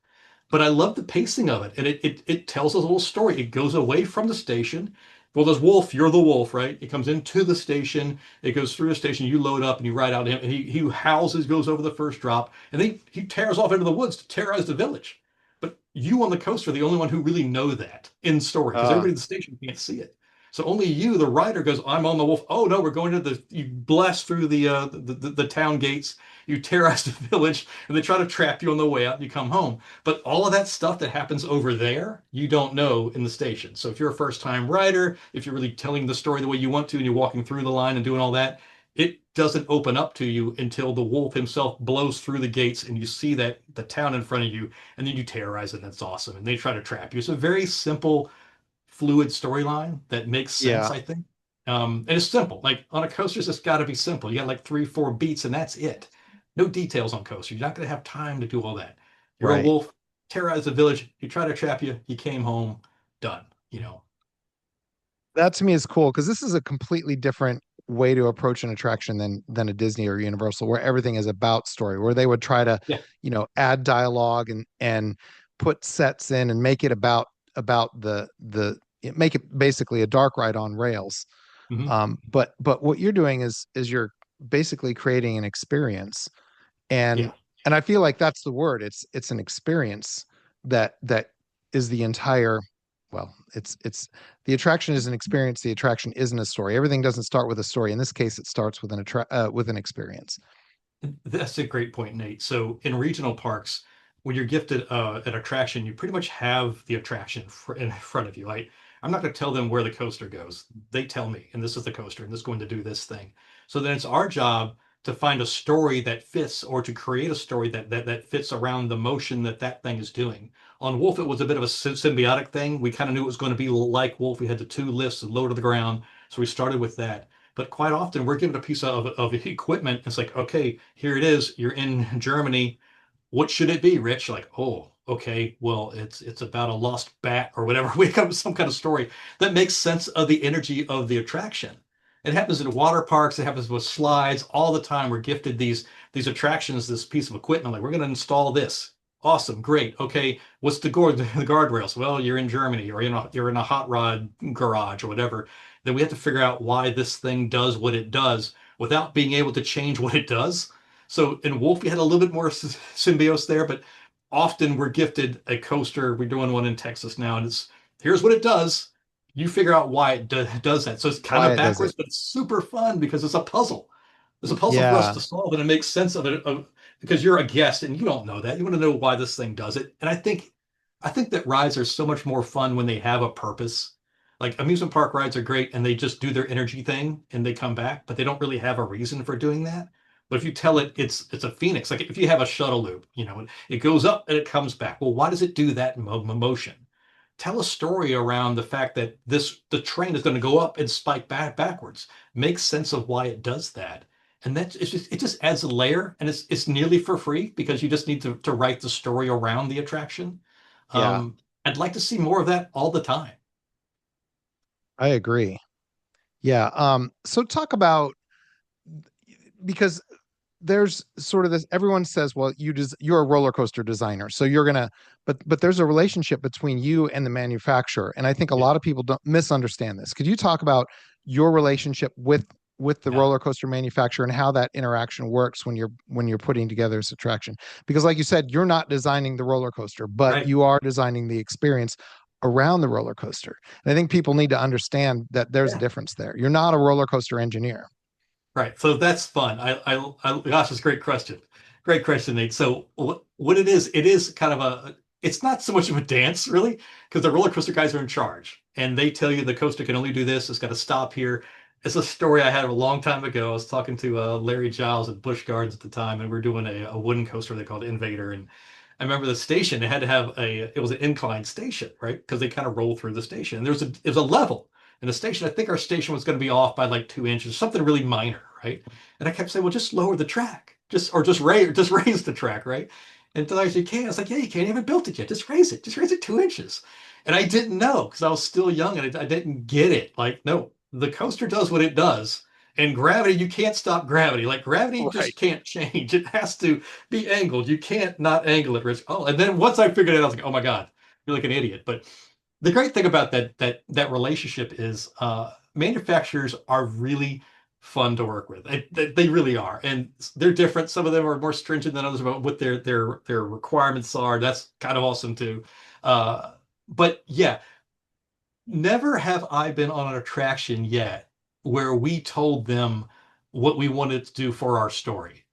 but I love the pacing of it, and it tells a little story. It goes away from the station. Well, there's Wolf, you're the wolf, right? It comes into the station, it goes through the station, you load up and you ride out him, and he howls as goes over the first drop, and then he tears off into the woods to terrorize the village. But you on the coast are the only one who really know that in story, because uh, everybody in the station can't see it. So only you, the rider, goes, I'm on the wolf. Oh no, we're going to you blast through the town gates, you terrorize the village, and they try to trap you on the way out, and you come home. But all of that stuff that happens over there, you don't know in the station. So if you're a first time writer, if you're really telling the story the way you want to, and you're walking through the line and doing all that, it doesn't open up to you until the wolf himself blows through the gates and you see that the town in front of you, and then you terrorize it, and that's awesome. And they try to trap you. It's a very simple, fluid storyline that makes sense, yeah. I think. And it's simple. Like on a coaster, it's got to be simple. You got like 3, 4 beats, and that's it. No details on coaster. You're not going to have time to do all that. You're a Right. wolf, terrorize the village. He tried to trap you. You came home, done. That to me is cool because this is a completely different way to approach an attraction than a Disney or Universal, where everything is about story, where they would try to, Yeah. add dialogue and put sets in and make it about the make it basically a dark ride on rails. Hmm. But what you're doing is you're basically creating an experience, and Yeah. and I feel like that's the word. It's an experience that is the entire. Well, it's the attraction is an experience. The attraction isn't a story. Everything doesn't start with a story. In this case, it starts with an experience. That's a great point, Nate. So in regional parks, when you're gifted an attraction, you pretty much have the attraction in front of you. I'm not going to tell them where the coaster goes. They tell me, and this is the coaster, and this is going to do this thing. So then it's our job to find a story that fits, or to create a story that fits around the motion that thing is doing. On Wolf, it was a bit of a symbiotic thing. We kind of knew it was going to be like Wolf. We had the two lifts low to the ground, so we started with that. But quite often, we're given a piece of equipment. It's like, okay, here it is. You're in Germany. What should it be, Rich? Like, oh, okay, well, it's about a lost bat or whatever. We come up with some kind of story that makes sense of the energy of the attraction. It happens in water parks. It happens with slides all the time. We're gifted these attractions, this piece of equipment. Like, we're going to install this. Awesome, great. Okay, what's the guardrails? Well, you're in Germany, or you're in a hot rod garage or whatever. Then we have to figure out why this thing does what it does without being able to change what it does. So in Wolf, we had a little bit more symbiosis there, but often we're gifted a coaster. We're doing one in Texas now, and it's here's what it does. You figure out why it does that. So it's kind Why of it does backwards, it. but it's super fun because it's a puzzle. There's a puzzle for us Yeah, to solve, and it makes sense of it because you're a guest and you don't know that. You want to know why this thing does it. And I think that rides are so much more fun when they have a purpose. Like amusement park rides are great and they just do their energy thing and they come back, but they don't really have a reason for doing that. But if you tell it it's a phoenix, like if you have a shuttle loop, it goes up and it comes back. Well, why does it do that motion? Tell a story around the fact that the train is going to go up and spike backwards. Make sense of why it does that. And it just adds a layer, and it's nearly for free because you just need to write the story around the attraction. yeah, I'd like to see more of that all the time. I agree. Yeah. So talk about, because there's sort of this, everyone says, well, you're a roller coaster designer, so you're gonna, but there's a relationship between you and the manufacturer. And I think a Yeah. lot of people don't misunderstand this. Could you talk about your relationship with the Yeah. roller coaster manufacturer and how that interaction works when you're putting together this attraction? Because like you said, you're not designing the roller coaster, but Right. you are designing the experience around the roller coaster. And I think people need to understand that there's a Yeah. difference there. You're not a roller coaster engineer. Right. So that's fun. Gosh, it's a great question. Great question, Nate. So what it is kind of it's not so much of a dance really, because the roller coaster guys are in charge and they tell you the coaster can only do this. It's got to stop here. It's a story I had a long time ago. I was talking to Larry Giles at Busch Gardens at the time, and we are doing a wooden coaster they called Invader. And I remember the station, it had to have it was an inclined station, right? Because they kind of roll through the station. And it was a level in the station. I think our station was going to be off by like 2 inches, something really minor, right? And I kept saying, well, just lower the track, just raise the track, right? And until I said, you can't. I was like, yeah, you can't. You haven't built it yet. Just raise it 2 inches. And I didn't know because I was still young and I didn't get it. Like, no, the coaster does what it does. And gravity, you can't stop gravity. Like gravity Right. just can't change. It has to be angled. You can't not angle it, Rich. Oh, and then once I figured it out, I was like, oh my God, you're like an idiot. But the great thing about that relationship is manufacturers are really fun to work with. They really are, and they're different. Some of them are more stringent than others about what their requirements are. That's kind of awesome too. But yeah, never have I been on an attraction yet where we told them what we wanted to do for our story.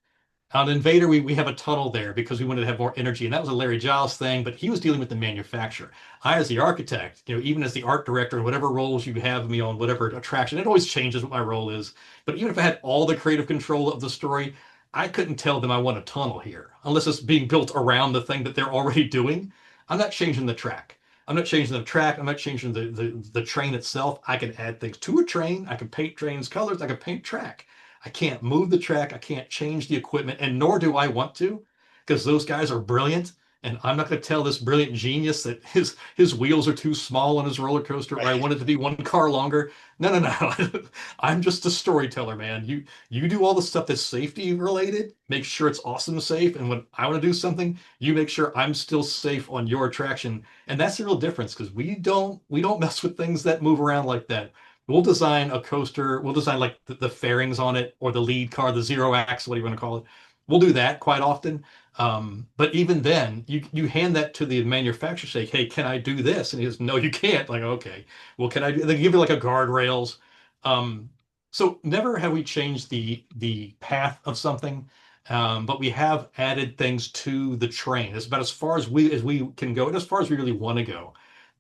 On Invader, we have a tunnel there because we wanted to have more energy, and that was a Larry Giles thing. But he was dealing with the manufacturer. I, as the architect, even as the art director, and whatever roles you have me on, whatever attraction, it always changes what my role is. But even if I had all the creative control of the story, I couldn't tell them I want a tunnel here unless it's being built around the thing that they're already doing. I'm not changing the track. I'm not changing the track. I'm not changing the train itself. I can add things to a train. I can paint trains colors. I can paint track. I can't move the track. I can't change the equipment, and nor do I want to, because those guys are brilliant. And I'm not going to tell this brilliant genius that his wheels are too small on his roller coaster, or I Right. want it to be one car longer. No, no, no. I'm just a storyteller, man. You do all the stuff that's safety related. Make sure it's awesome safe. And when I want to do something, you make sure I'm still safe on your attraction. And that's the real difference because we don't mess with things that move around like that. We'll design a coaster. We'll design like the fairings on it or the lead car, the zero axle, what do you want to call it? We'll do that quite often. But even then, you hand that to the manufacturer, say, "Hey, can I do this?" And he goes, "No, you can't." Like, okay, well, can I do? They give you like a guardrails. Um, so never have we changed the path of something, but we have added things to the train. It's about as far as we can go, and as far as we really want to go.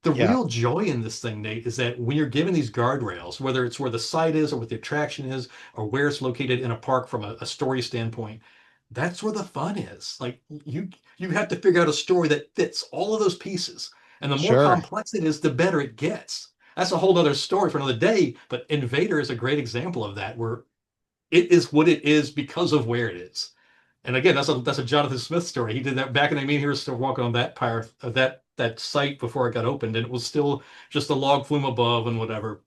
the Yeah, real joy in this thing, Nate, is that when you're given these guardrails, whether it's where the site is or what the attraction is or where it's located in a park from a story standpoint, that's where the fun is. Like you have to figure out a story that fits all of those pieces. And the more sure. complex it is, the better it gets. That's a whole other story for another day. But Invader is a great example of that, where it is what it is because of where it is. And again, that's a Jonathan Smith story. He did that back in. I mean, he was still walking on that pyre that site before it got opened, and it was still just a log flume above and whatever.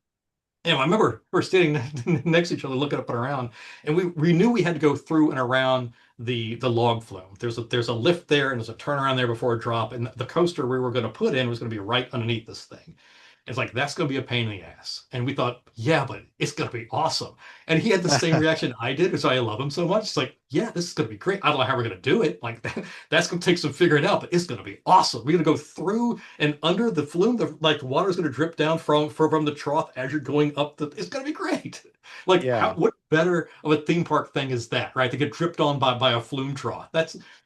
And I remember we were standing next to each other, looking up and around, and we knew we had to go through and around the log flume. There's a lift there, and there's a turnaround there before a drop, and the coaster we were going to put in was going to be right underneath this thing. It's like, that's going to be a pain in the ass. And we thought, yeah, but it's going to be awesome. And he had the same reaction I did, which I love him so much. It's like, yeah, this is going to be great. I don't know how we're going to do it. Like, that's going to take some figuring out, but it's going to be awesome. We're going to go through and under the flume. Like, the water is going to drip down from the trough as you're going up it's going to be great. Like, Yeah. what better of a theme park thing is that, right? To get dripped on by a flume trough.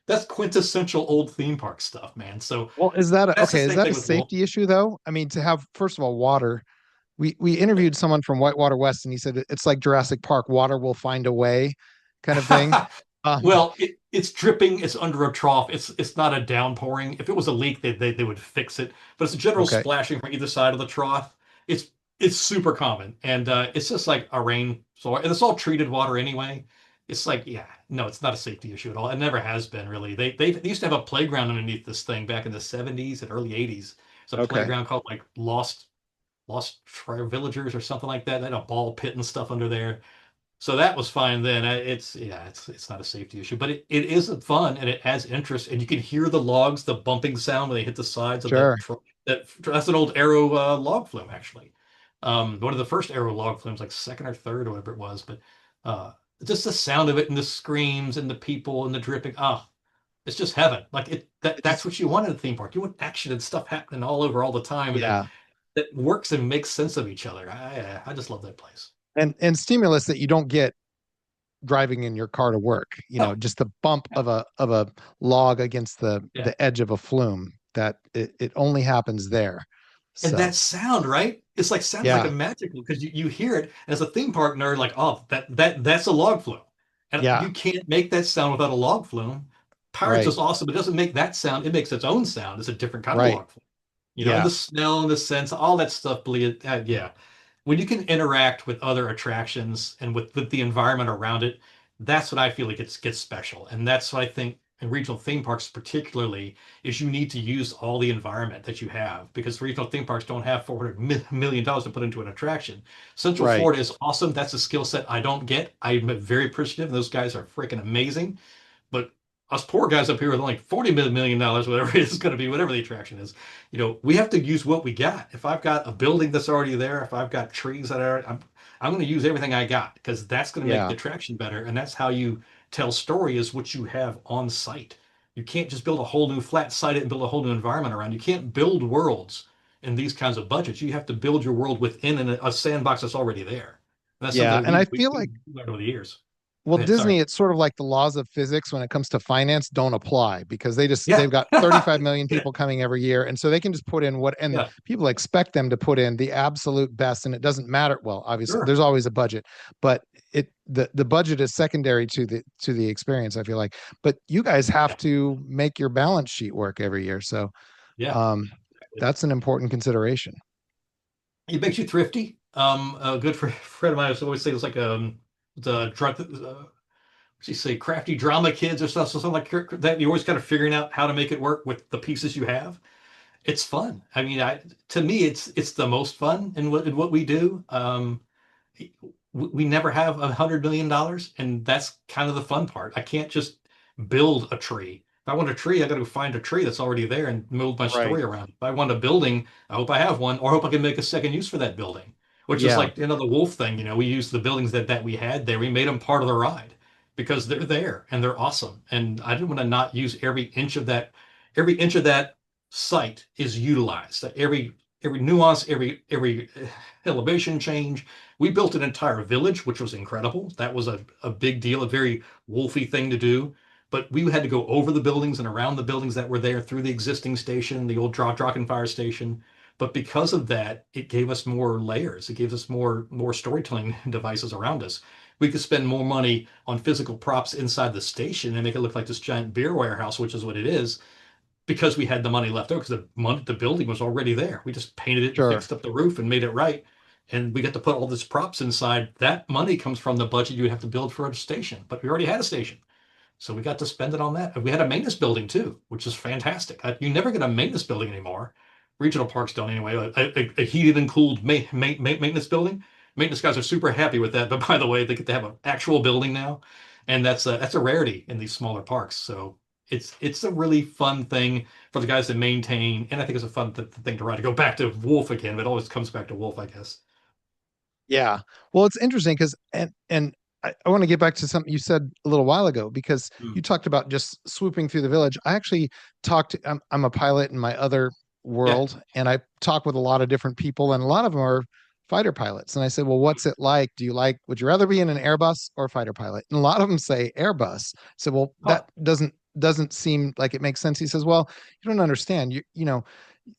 That's quintessential old theme park stuff, man. So Well, is that that's the okay? Is same that a thing with Walt. safety issue though? I mean, to have first of all water. We interviewed someone from Whitewater West, and he said it's like Jurassic Park. Water will find a way, kind of thing. Um, Well, it's dripping. It's under a trough. It's not a downpouring. If it was a leak, they would fix it. But it's a general okay, splashing from either side of the trough. It's it's super common, and it's just like a rain source, and it's all treated water anyway. It's like, yeah, no, it's not a safety issue at all. It never has been really. They used to have a playground underneath this thing back in the 70s and early 80s. It's a okay. playground called like Lost Villagers or something like that. They had a ball pit and stuff under there. So that was fine then. It's not a safety issue, but it is fun and it adds interest. And you can hear the logs, the bumping sound when they hit the sides of Sure. that's an old Arrow log flume actually. One of the first Arrow log flumes, like second or third or whatever it was. But uh, just the sound of it and the screams and the people and the dripping. Ah, it's just heaven. Like It that's just what you want in a theme park. You want action and stuff happening all over all the time, and yeah, that works and makes sense of each other. I just love that place. and stimulus that you don't get driving in your car to work. Oh, Just the bump yeah. of a log against the Yeah. the edge of a flume. That it only happens there. And So that sound, right? It's like sounds like a yeah, magical because you hear it as a theme park nerd, like, oh, that's a log flume. And yeah, you can't make that sound without a log flume. Pirates right, is awesome. It doesn't make that sound, it makes its own sound. It's a different kind of right, log flume. And yeah, the smell and the sense, all that stuff, believe yeah. When you can interact with other attractions and with the environment around it, that's what I feel like it gets special. And that's what I think in regional theme parks particularly is you need to use all the environment that you have because regional theme parks don't have $400 million to put into an attraction. Central right. Florida is awesome. That's a skill set I don't get. I'm very appreciative. Those guys are freaking amazing. But us poor guys up here with only $40 million, whatever it is going to be, whatever the attraction is, we have to use what we got. If I've got a building that's already there, if I've got trees that are, I'm going to use everything I got because that's going to make Yeah, the attraction better. And that's how you tell story is what you have on site. You can't just build a whole new flat site and build a whole new environment around. You can't build worlds in these kinds of budgets. You have to build your world within a sandbox that's already there. And that's something yeah. that And I we feel like learned over the years. well, Go ahead, sorry. Disney, it's sort of like the laws of physics when it comes to finance don't apply because Yeah. they've got 35 million people coming every year. And so they can just put in what, and Yeah. people expect them to put in the absolute best. And it doesn't matter. Well, obviously Sure. there's always a budget, but the budget is secondary to the experience, I feel like. But you guys have Yeah. to make your balance sheet work every year. So Yeah. um, that's an important consideration. It makes you thrifty. A good friend of mine always say it's like the drug. What's he say? Crafty drama kids or stuff. So something like that. You're always kind of figuring out how to make it work with the pieces you have. It's fun. I mean, to me, it's the most fun in what we do. We never have $100 million, and that's kind of the fun part. I can't just build a tree. If I want a tree, I got to find a tree that's already there and build my Right. story around it. If I want a building, I hope I have one, or I hope I can make a second use for that building. Which is Yeah. like the wolf thing. We use the buildings that we had there. We made them part of the ride because they're there and they're awesome. And I didn't want to not use every inch of that. Every inch of that site is utilized. Every nuance, every elevation change. We built an entire village, which was incredible. That was a big deal, a very wolfy thing to do. But we had to go over the buildings and around the buildings that were there through the existing station, the old Drachenfire station. But because of that, it gave us more layers. It gave us more storytelling devices around us. We could spend more money on physical props inside the station and make it look like this giant beer warehouse, which is what it is, because we had the money left over because the building was already there. We just painted it and Sure. fixed up the roof and made it right. And we got to put all these props inside. That money comes from the budget you have to build for a station, but we already had a station. So we got to spend it on that. And we had a maintenance building too, which is fantastic. You never get a maintenance building anymore. Regional parks don't anyway. A heated and cooled maintenance building. Maintenance guys are super happy with that. But by the way, they get to have an actual building now, and that's a rarity in these smaller parks. So it's a really fun thing for the guys to maintain, and I think it's a fun thing to ride. To go back to Wolf again, but it always comes back to Wolf, I guess. Yeah. Well, it's interesting because and I want to get back to something you said a little while ago because Mm. you talked about just swooping through the village. I actually talked. I'm a pilot in my other Yeah. world, and I talk with a lot of different people, and a lot of them are fighter pilots. And I said, "Well, what's it like? Do you like? Would you rather be in an Airbus or a fighter pilot?" And a lot of them say Airbus. So, well, Huh. that doesn't seem like it makes sense. He says, "Well, you don't understand. You know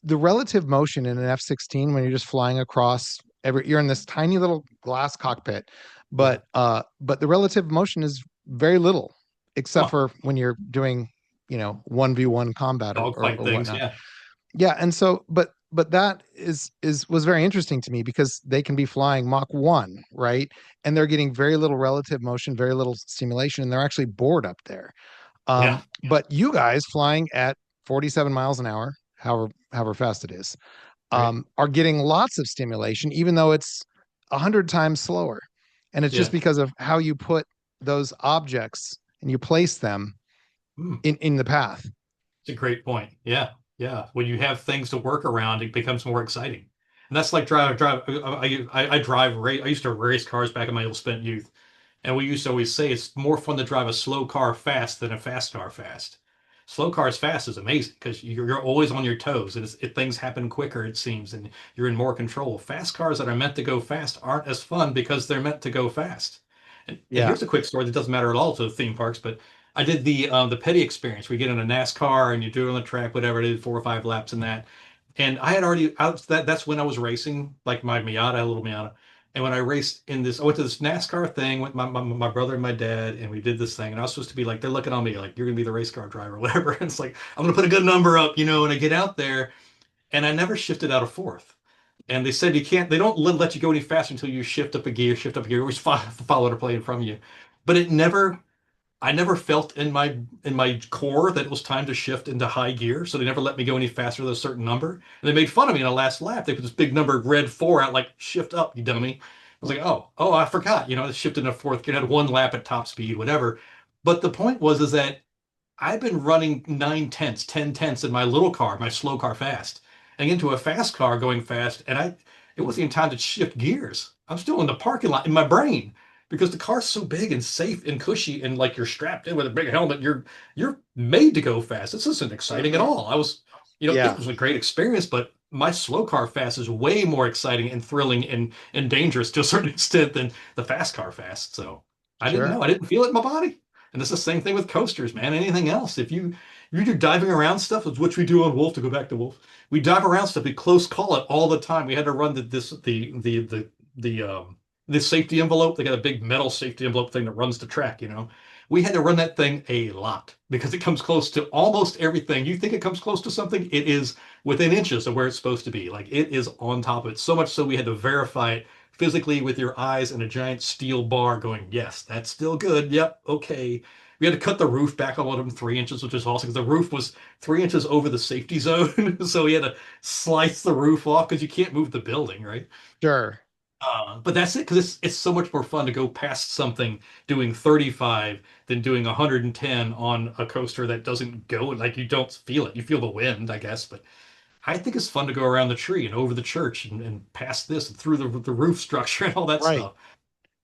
the relative motion in an F-16 when you're just flying across you're in this tiny little glass cockpit, Yeah. but the relative motion is very little, except Huh. for when you're doing 1v1 combat Dogfight or things. whatnot. Yeah. Yeah, and so but that is was very interesting to me because they can be flying Mach 1, right? And they're getting very little relative motion, very little stimulation, and they're actually bored up there. Yeah. But you guys flying at 47 miles an hour, however fast it is, Right. are getting lots of stimulation, even though it's 100 times slower. And it's just Yeah. because of how you put those objects and you place them Mm. in the path. It's a great point. Yeah, yeah. When you have things to work around, it becomes more exciting. And that's like drive. I drive. I used to race cars back in my old spent youth, and we used to always say it's more fun to drive a slow car fast than a fast car fast. Slow cars fast is amazing because you're always on your toes, and things happen quicker, it seems, and you're in more control. Fast cars that are meant to go fast aren't as fun because they're meant to go fast. And Yeah, here's a quick story that doesn't matter at all to the theme parks, but I did the petty experience. We get in a NASCAR and you do it on the track, whatever it is, 4 or 5 laps in that. And I had already that's when I was racing, like my Miata, a little Miata. And when I raced in this, I went to this NASCAR thing with my brother and my dad, and we did this thing. And I was supposed to be like, they're looking on me like, you're gonna be the race car driver, or whatever. And it's like, I'm gonna put a good number up, and I get out there, and I never shifted out of fourth. And they said you can't, they don't let you go any faster until you shift up a gear, shift up a gear, always follow the plane from you. But I never felt in my core that it was time to shift into high gear, so they never let me go any faster than a certain number. And they made fun of me in the last lap. They put this big number red 4 out, like shift up, you dummy. I was like, oh, I forgot. I shifted in a fourth gear, had 1 lap at top speed, whatever. But the point was is that I've been running 9 tenths, 10 tenths in my little car, my slow car fast, and into a fast car going fast, and it wasn't even time to shift gears. I'm still in the parking lot in my brain because the car's so big and safe and cushy, and like you're strapped in with a big helmet, you're made to go fast. This isn't exciting at hmm all. It yeah, was a great experience, but my slow car fast is way more exciting and thrilling and dangerous to a certain extent than the fast car fast. So I didn't sure, know. I didn't feel it in my body. And it's the same thing with coasters, man. Anything else? If you do diving around stuff, which we do on Wolf, to go back to Wolf, we dive around stuff. We close call it all the time. We had to run the safety envelope. They got a big metal safety envelope thing that runs the track. We had to run that thing a lot because it comes close to almost everything. You think it comes close to something, it is within inches of where it's supposed to be. Like it is on top of it. So much so we had to verify it physically with your eyes and a giant steel bar going, yes, that's still good. Yep, okay. We had to cut the roof back on one of them 3 inches, which is awesome because the roof was 3 inches over the safety zone. So we had to slice the roof off because you can't move the building, right? sure, But that's it because it's so much more fun to go past something doing 35 than doing 110 on a coaster that doesn't go, like you don't feel it. You feel the wind, I guess, but I think it's fun to go around the tree and over the church and past this and through the roof structure and all that right. stuff.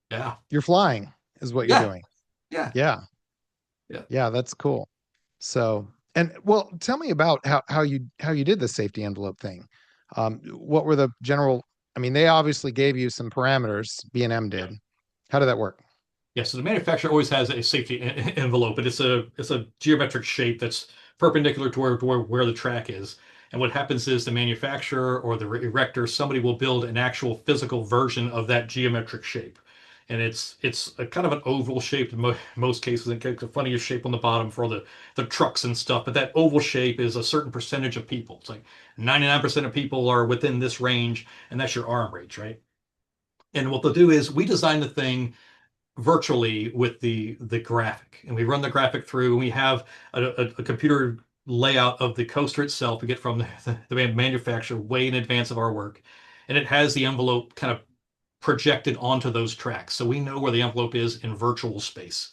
Yeah. You're flying is what you're Yeah. doing. Yeah. Yeah, Yeah. yeah, that's cool. So, and well, tell me about how you did the safety envelope thing. What were the general? I mean, they obviously gave you some parameters. B&M Yeah. did. How did that work? Yeah, so the manufacturer always has a safety envelope, but it's a geometric shape that's perpendicular to where the track is. And what happens is the manufacturer or the erector, somebody will build an actual physical version of that geometric shape. And it's a kind of an oval shape in most cases. It gets a funniest shape on the bottom for all the trucks and stuff. But that oval shape is a certain percentage of people. It's like 99% of people are within this range, and that's your arm reach, right? And what they'll do is we design the thing virtually with the graphic, and we run the graphic through, and we have a computer layout of the coaster itself we get from the manufacturer way in advance of our work, and it has the envelope kind of projected onto those tracks, so we know where the envelope is in virtual space.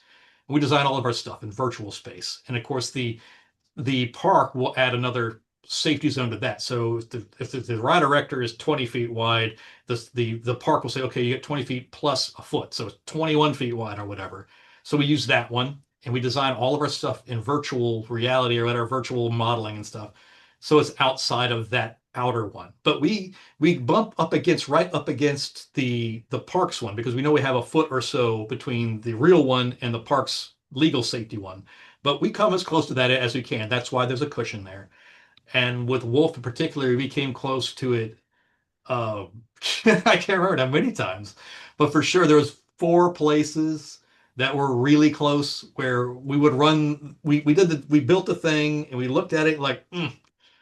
We design all of our stuff in virtual space, and of course the park will add another safety zone to that. So if the ride erector is 20 feet wide, the park will say, okay, you get 20 feet plus a foot. So it's 21 feet wide or whatever. So we use that one, and we design all of our stuff in virtual reality or whatever, virtual modeling and stuff. So it's outside of that outer one. But we bump up against right up against the parks one because we know we have a foot or so between the real one and the parks legal safety one. But we come as close to that as we can. That's why there's a cushion there. And with Wolf in particular, we came close to it. Uh, I can't remember how many times, but for sure there was four places that were really close where we would run. We built the thing and we looked at it like,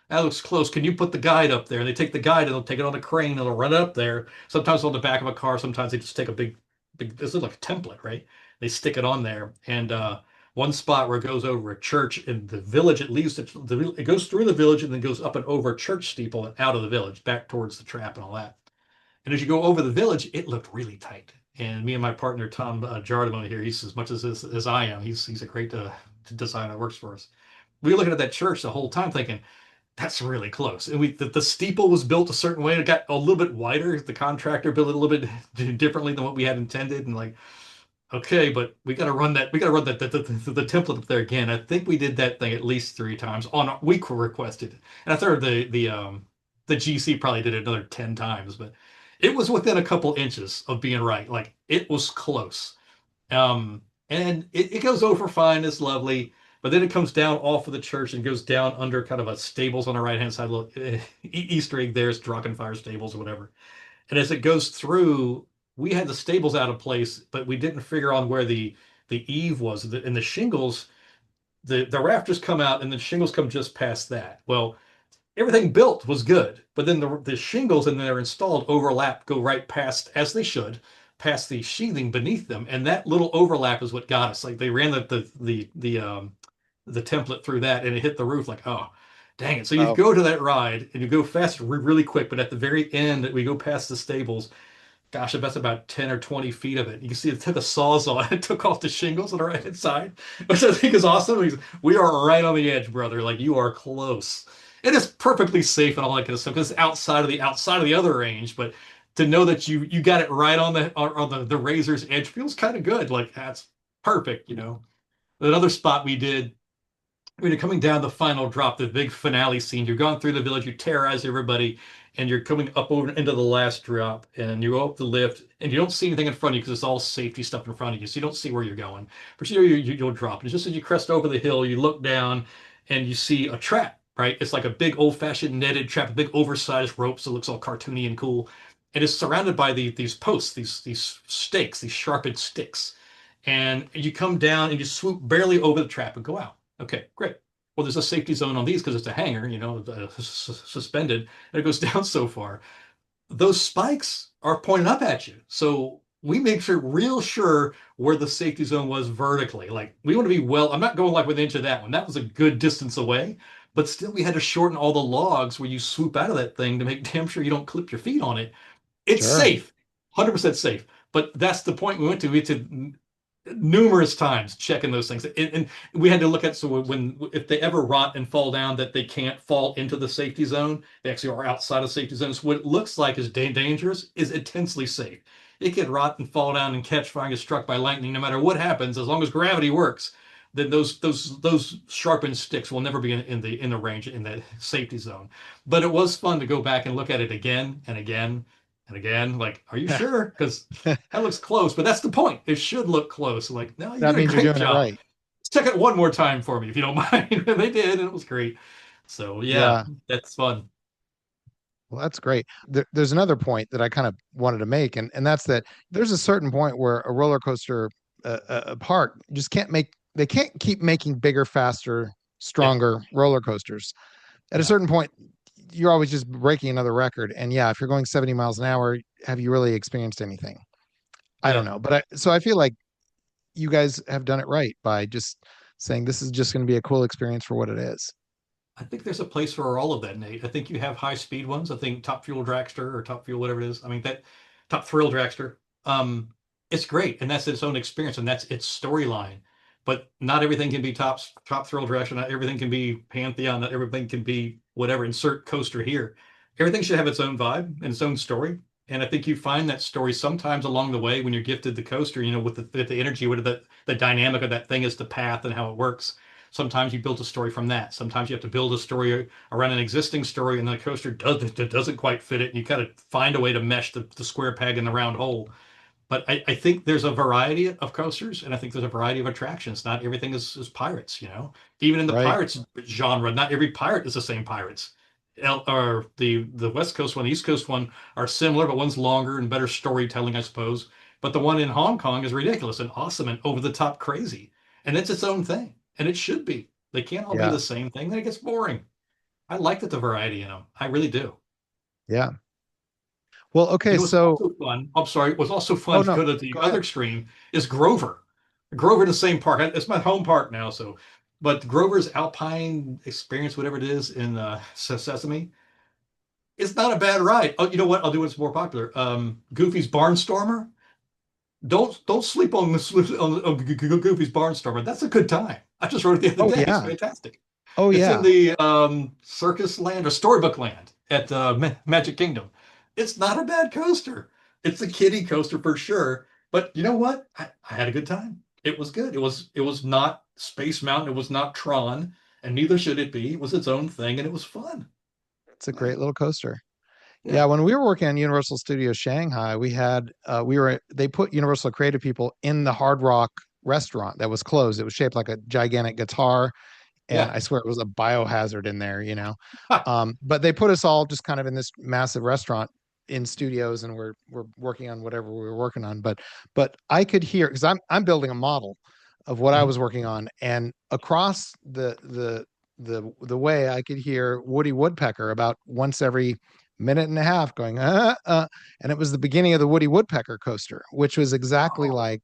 that looks close. Can you put the guide up there? And they take the guide and they'll take it on a crane and they'll run it up there. Sometimes on the back of a car. Sometimes they just take a big. This is like a template, right? They stick it on there, and one spot where it goes over a church in the village. It leaves it goes through the village and then goes up and over a church steeple and out of the village, back towards the trap and all that. And as you go over the village, it looked really tight. And me and my partner Tom Jardimo here, he's as much as I am. He's a great designer that works for us. We were looking at that church the whole time, thinking that's really close. And the steeple was built a certain way. It got a little bit wider. The contractor built it a little bit differently than what we had intended. And like, okay, but we got to run that. We got to run the template up there again. I think we did that thing at least three times on we requested, and I thought the GC probably did it another 10 times, but it was within a couple inches of being right. Like it was close. And it goes over fine. It's lovely. But then it comes down off of the church and goes down under kind of a stables on the right hand side. Look, Easter egg there's Drachenfire stables or whatever. And as it goes through, we had the stables out of place, but we didn't figure on where the eave was. And the shingles, the rafters come out and the shingles come just past that. Well, everything built was good, but then the shingles and they're installed overlap, go right past, as they should, past the sheathing beneath them, and that little overlap is what got us. Like they ran the template through that, and it hit the roof. Like, oh, dang it! So you Oh, go to that ride and you go fast, really quick, but at the very end, we go past the stables. Gosh, I bet it's about 10 or 20 feet of it. You can see it took a sawzall. It took off the shingles on the right hand side, which I think is awesome. We are right on the edge, brother. Like you are close. It is perfectly safe and all that kind of stuff because it's outside of the other range. But to know that you got it right on the razor's edge feels kind of good. Like that's perfect, you know. Another spot when you're coming down the final drop, the big finale scene, you're going through the village, you terrorize everybody, and you're coming up over into the last drop, and you go up the lift, and you don't see anything in front of you because it's all safety stuff in front of you, so you don't see where you're going. But you'll drop. And just as you crest over the hill, you look down, and you see a trap, right? It's like a big old-fashioned netted trap, a big oversized rope, so it looks all cartoony and cool. And it's surrounded by these posts, these stakes, these sharpened sticks. And you come down and you swoop barely over the trap and go out. Okay, great. Well, there's a safety zone on these because it's a hanger, suspended, and it goes down so far. Those spikes are pointing up at you. So we make sure, real sure, where the safety zone was vertically. Like we want to be I'm not going like within an inch of that one. That was a good distance away, but still we had to shorten all the logs where you swoop out of that thing to make damn sure you don't clip your feet on it. It's sure. safe, 100% safe. But that's the point we went to. We had to numerous times checking those things, and we had to look at, so when if they ever rot and fall down, that they can't fall into the safety zone. They actually are outside of safety zones. What it looks like is dangerous is intensely safe. It could rot and fall down and catch fire and get struck by lightning. No matter what happens, as long as gravity works, then those sharpened sticks will never be in the range in that safety zone. But it was fun to go back and look at it again and again and again. Like, are you sure? Because that looks close, but that's the point. It should look close. Like, no, you That did a means you're great doing it job. right. Let's check it one more time for me, if you don't mind. And they did, and it was great. So yeah, Yeah. that's fun. Well, that's great. There's another point that I kind of wanted to make, and that's that there's a certain point where a roller coaster, a park, just can't make they can't keep making bigger, faster, Yeah, stronger roller coasters. At a yeah, certain point, you're always just breaking another record. And yeah, if you're going 70 miles an hour, have you really experienced anything? I don't yeah. know, but so I feel like you guys have done it right by just saying this is just going to be a cool experience for what it is. I think there's a place for all of that, Nate. I think you have high speed ones. I think Top Fuel Dragster or Top Fuel, whatever it is. I mean that Top Thrill Dragster. It's great, and that's its own experience, and that's its storyline. But not everything can be Top Thrill Dragster. Not everything can be Pantheon. Not everything can be whatever. Insert coaster here. Everything should have its own vibe and its own story. And I think you find that story sometimes along the way when you're gifted the coaster. With the energy, what the dynamic of that thing is, the path and how it works. Sometimes you build a story from that. Sometimes you have to build a story around an existing story, and the coaster doesn't quite fit it, and you kind of find a way to mesh the square peg in the round hole. But I think there's a variety of coasters, and I think there's a variety of attractions. Not everything is pirates, Even in the Right. pirates genre, not every pirate is the same pirates. Or the West Coast one, the East Coast one are similar, but one's longer and better storytelling, I suppose. But the one in Hong Kong is ridiculous and awesome and over the top crazy, and it's its own thing, and it should be. They can't all be Yeah. the same thing. Then it gets boring. I like that the variety in them. I really do. Yeah. Well, okay. You know what's So, also fun? I'm sorry. What's also oh fun to no, go to the go other ahead. extreme is Grover. Grover in the same park. It's my home park now. But Grover's Alpine Experience, whatever it is in Sesame, it's not a bad ride. Oh, you know what? I'll do what's more popular. Goofy's Barnstormer. Don't sleep on Goofy's Barnstormer. That's a good time. I just rode it the other Oh day. It's yeah. fantastic. Oh It's in yeah. the Circus Land or Storybook Land at Magic Kingdom. It's not a bad coaster. It's a kiddie coaster for sure. But you know what? I had a good time. It was good. It was not Space Mountain. It was not Tron, and neither should it be. It was its own thing, and it was fun. It's a great little coaster. Yeah, Yeah, when we were working on Universal Studios Shanghai, they put Universal creative people in the Hard Rock restaurant that was closed. It was shaped like a gigantic guitar, and yeah, I swear it was a biohazard in there. But they put us all just kind of in this massive restaurant in studios, and we're working on whatever we were working on. But I could hear because I'm building a model of what I Mhm. was working on, and across the way I could hear Woody Woodpecker about once every minute and a half going and it was the beginning of the Woody Woodpecker coaster, which was exactly Oh, like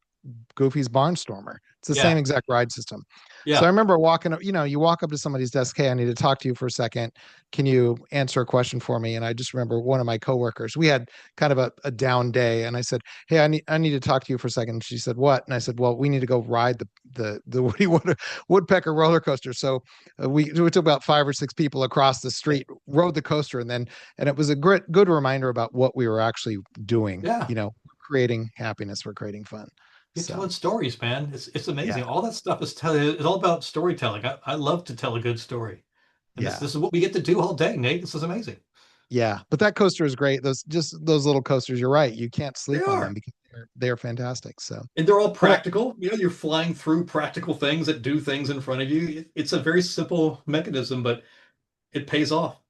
Goofy's Barnstormer. It's the same yeah, exact ride system. So I yeah, remember walking up, you walk up to somebody's desk, hey, I need to talk to you for a second. Can you answer a question for me? And I just remember one of my coworkers, we had kind of a down day. And I said, hey, I need to talk to you for a second. And she said, what? And I said, well, we need to go ride the Woodpecker roller coaster. So we took about 5 or 6 people across the street, rode the coaster, and it was a good reminder about what we were actually doing, yeah. creating happiness, we're creating fun. You're So telling stories, man. It's amazing. yeah, All that stuff is telling. It's all about storytelling. I love to tell a good story, and this yeah. this is what we get to do all day, Nate. This is amazing. Yeah, but that coaster is great. Those little coasters, you're right. You can't They sleep on them are. because they're fantastic. So, And they're all well, practical. You're flying through practical things that do things in front of you. It's a very simple mechanism, but it pays off.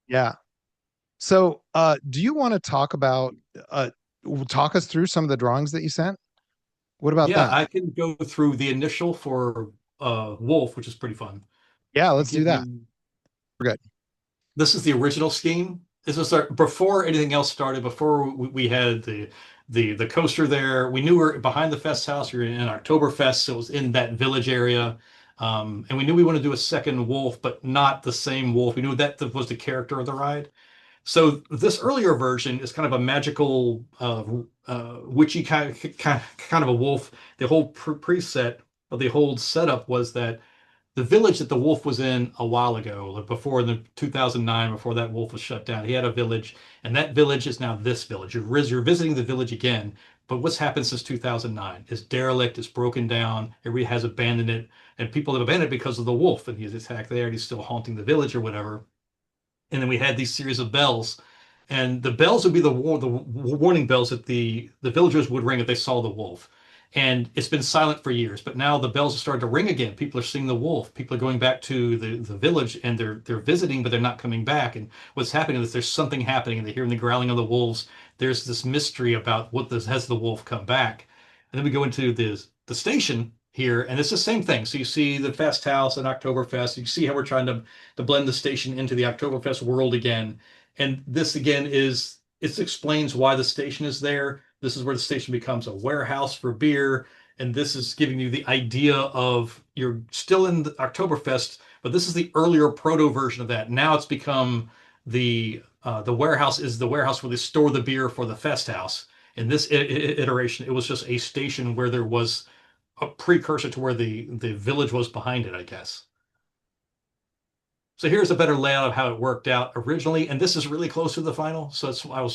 yeah. So, do you want to talk us through some of the drawings that you sent? What about Yeah, that? I can go through the initial for Wolf, which is pretty fun, Yeah, and let's do give that. you. We're good. This is the original scheme. This is before anything else started. Before we had the coaster there. We knew we were behind the Fest house. We were in Oktoberfest, so it was in that village area. And we knew we wanted to do a second wolf, but not the same wolf. We knew that was the character of the ride. So this earlier version is kind of a magical, witchy kind of a wolf. The whole preset of the whole setup was that the village that the wolf was in a while ago, like before the 2009, before that wolf was shut down, he had a village, and that village is now this village. You're visiting the village again, but what's happened since 2009 is derelict, it's broken down, everybody has abandoned it, and people have abandoned it because of the wolf, and he's attacked there, and he's still haunting the village or whatever. And then we had these series of bells, and the bells would be the warning bells that the villagers would ring if they saw the wolf. And it's been silent for years, but now the bells are starting to ring again. People are seeing the wolf. People are going back to the village and they're visiting, but they're not coming back. And what's happening is there's something happening, and they're hearing the growling of the wolves. There's this mystery about what this has the wolf come back. And then we go into the station here, and it's the same thing. So you see the Fest House and Oktoberfest. You see how we're trying to blend the station into the Oktoberfest world again. And this again is it explains why the station is there. This is where the station becomes a warehouse for beer. And this is giving you the idea of you're still in the Oktoberfest, but this is the earlier proto version of that. Now it's become the warehouse is the warehouse where they store the beer for the fest house. In this iteration, it was just a station where there was a precursor to where the village was behind it, I guess. So here's a better layout of how it worked out originally, and this is really close to the final. So that's why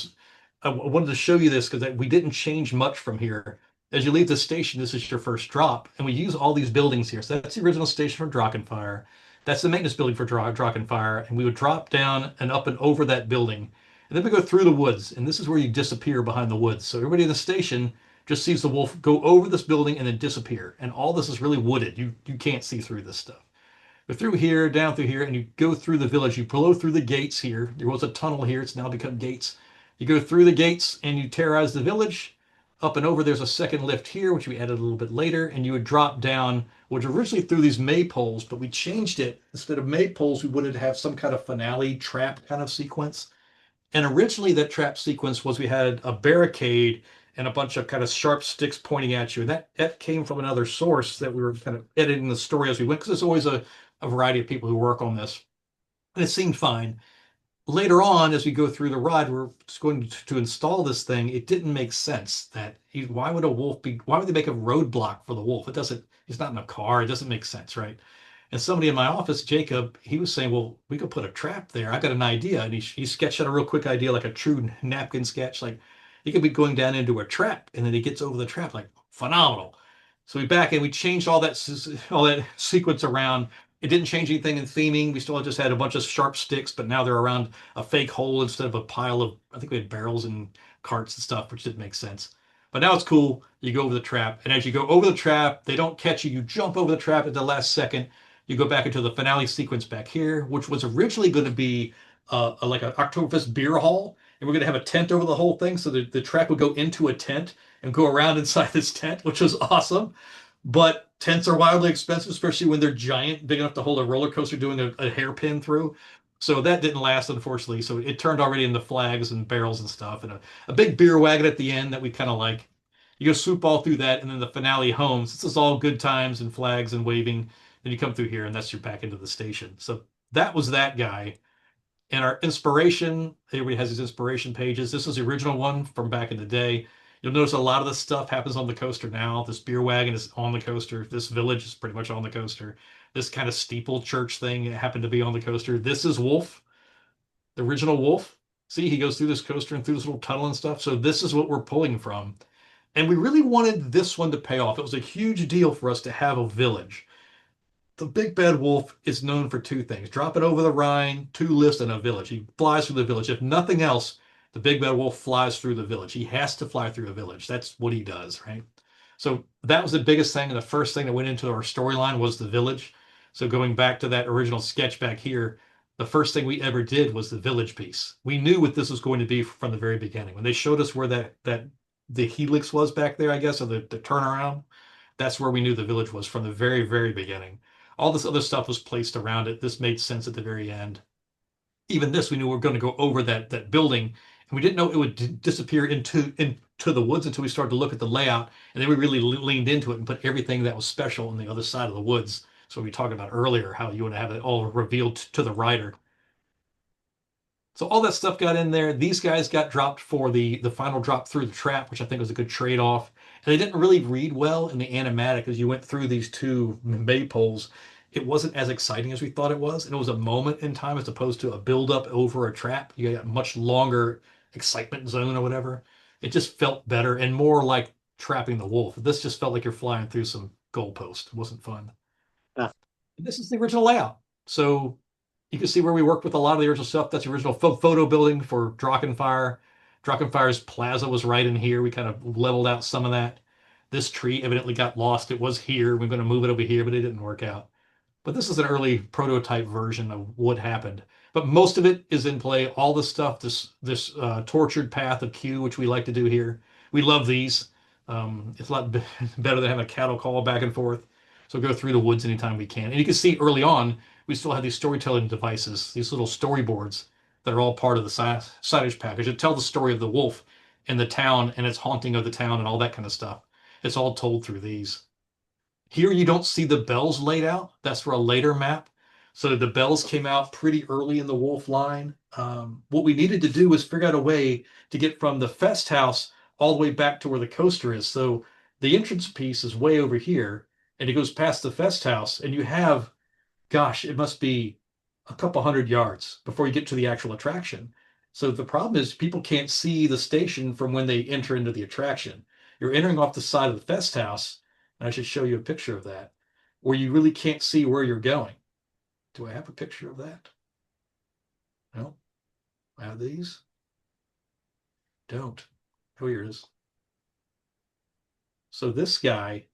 I wanted to show you this because we didn't change much from here. As you leave the station, this is your first drop, and we use all these buildings here. So that's the original station for Drachenfire. That's the maintenance building for Drachenfire, and we would drop down and up and over that building, and then we go through the woods, and this is where you disappear behind the woods. So everybody in the station just sees the wolf go over this building and then disappear, and all this is really wooded. You can't see through this stuff. But through here, down through here, and you go through the village. You blow through the gates here. There was a tunnel here. It's now become gates. You go through the gates and you terrorize the village. Up and over, there's a second lift here, which we added a little bit later, and you would drop down, which originally through these maypoles, but we changed it. Instead of maypoles, we wanted to have some kind of finale trap kind of sequence. And originally, that trap sequence was we had a barricade and a bunch of kind of sharp sticks pointing at you. And that came from another source that we were kind of editing the story as we went, because there's always a variety of people who work on this. And it seemed fine. Later on, as we go through the ride, we're just going to install this thing. It didn't make sense that why would a wolf be, why would they make a roadblock for the wolf? It doesn't, he's not in a car. It doesn't make sense, right? And somebody in my office, Jacob, he was saying, well, we could put a trap there. I got an idea. And he sketched out a real quick idea, like a true napkin sketch. Like he could be going down into a trap, and then he gets over the trap, like phenomenal. So we back in, we changed all that sequence around. It didn't change anything in theming. We still just had a bunch of sharp sticks, but now they're around a fake hole instead of a pile of, I think we had barrels and carts and stuff, which didn't make sense. But now it's cool. You go over the trap, and as you go over the trap, they don't catch you. You jump over the trap at the last second. You go back into the finale sequence back here, which was originally going to be like an Oktoberfest beer hall, and we're going to have a tent over the whole thing, so the trap would go into a tent and go around inside this tent, which was awesome. But tents are wildly expensive, especially when they're giant, big enough to hold a roller coaster doing a hairpin through. So that didn't last, unfortunately. So it turned already into flags and barrels and stuff, and a big beer wagon at the end that we kind of like. You go swoop all through that, and then the finale home. This is all good times and flags and waving. Then you come through here, and that's your back into the station. So that was that guy. And our inspiration, everybody has these inspiration pages. This is the original one from back in the day. You'll notice a lot of this stuff happens on the coaster now. This beer wagon is on the coaster. This village is pretty much on the coaster. This kind of steeple church thing happened to be on the coaster. This is Wolf, the original Wolf. See, he goes through this coaster and through this little tunnel and stuff. So this is what we're pulling from. And we really wanted this one to pay off. It was a huge deal for us to have a village. The big bad wolf is known for two things: dropping over the Rhine, two lifts, and a village. He flies through the village. If nothing else, the big bad wolf flies through the village. He has to fly through the village. That's what he does, right? So that was the biggest thing. And the first thing that went into our storyline was the village. So going back to that original sketch back here, the first thing we ever did was the village piece. We knew what this was going to be from the very beginning. When they showed us where that the helix was back there, I guess, or the turnaround, that's where we knew the village was from the very, very beginning. All this other stuff was placed around it. This made sense at the very end. Even this, we knew we were going to go over that building, and we didn't know it would disappear into the woods until we started to look at the layout, and then we really leaned into it and put everything that was special on the other side of the woods. So we talked about earlier how you want to have it all revealed to the rider. So all that stuff got in there. These guys got dropped for the final drop through the trap, which I think was a good trade-off. And they didn't really read well in the animatic as you went through these two maypoles. It wasn't as exciting as we thought it was. And it was a moment in time as opposed to a build-up over a trap. You got a much longer excitement zone or whatever. It just felt better and more like trapping the wolf. This just felt like you're flying through some goalpost. It wasn't fun. Yeah. This is the original layout. So you can see where we worked with a lot of the original stuff. That's the original photo building for Drachenfire. Drachenfire's plaza was right in here. We kind of leveled out some of that. this tree evidently got lost. It was here. We're going to move it over here, but it didn't work out. But this is an early prototype version of what happened. But most of it is in play. All the stuff, this tortured path of Q, which we like to do here. We love these. It's a lot better than having a cattle call back and forth. So go through the woods anytime we can. And you can see early on, we still have these storytelling devices, these little storyboards that are all part of the signage package. It tell the story of the wolf and the town and its haunting of the town and all that kind of stuff. It's all told through these. Here you don't see the bells laid out. That's for a later map. So the bells came out pretty early in the wolf line. What we needed to do was figure out a way to get from the Fest House all the way back to where the coaster is. So the entrance piece is way over here, and it goes past the Fest House, and you have, gosh, it must be a couple hundred yards before you get to the actual attraction. So the problem is people can't see the station from when they enter into the attraction. You're entering off the side of the Fest House, and I should show you a picture of that, where you really can't see where you're going. Do I have a picture of that? No. I have these? Don't. Oh, here it is. So this guy,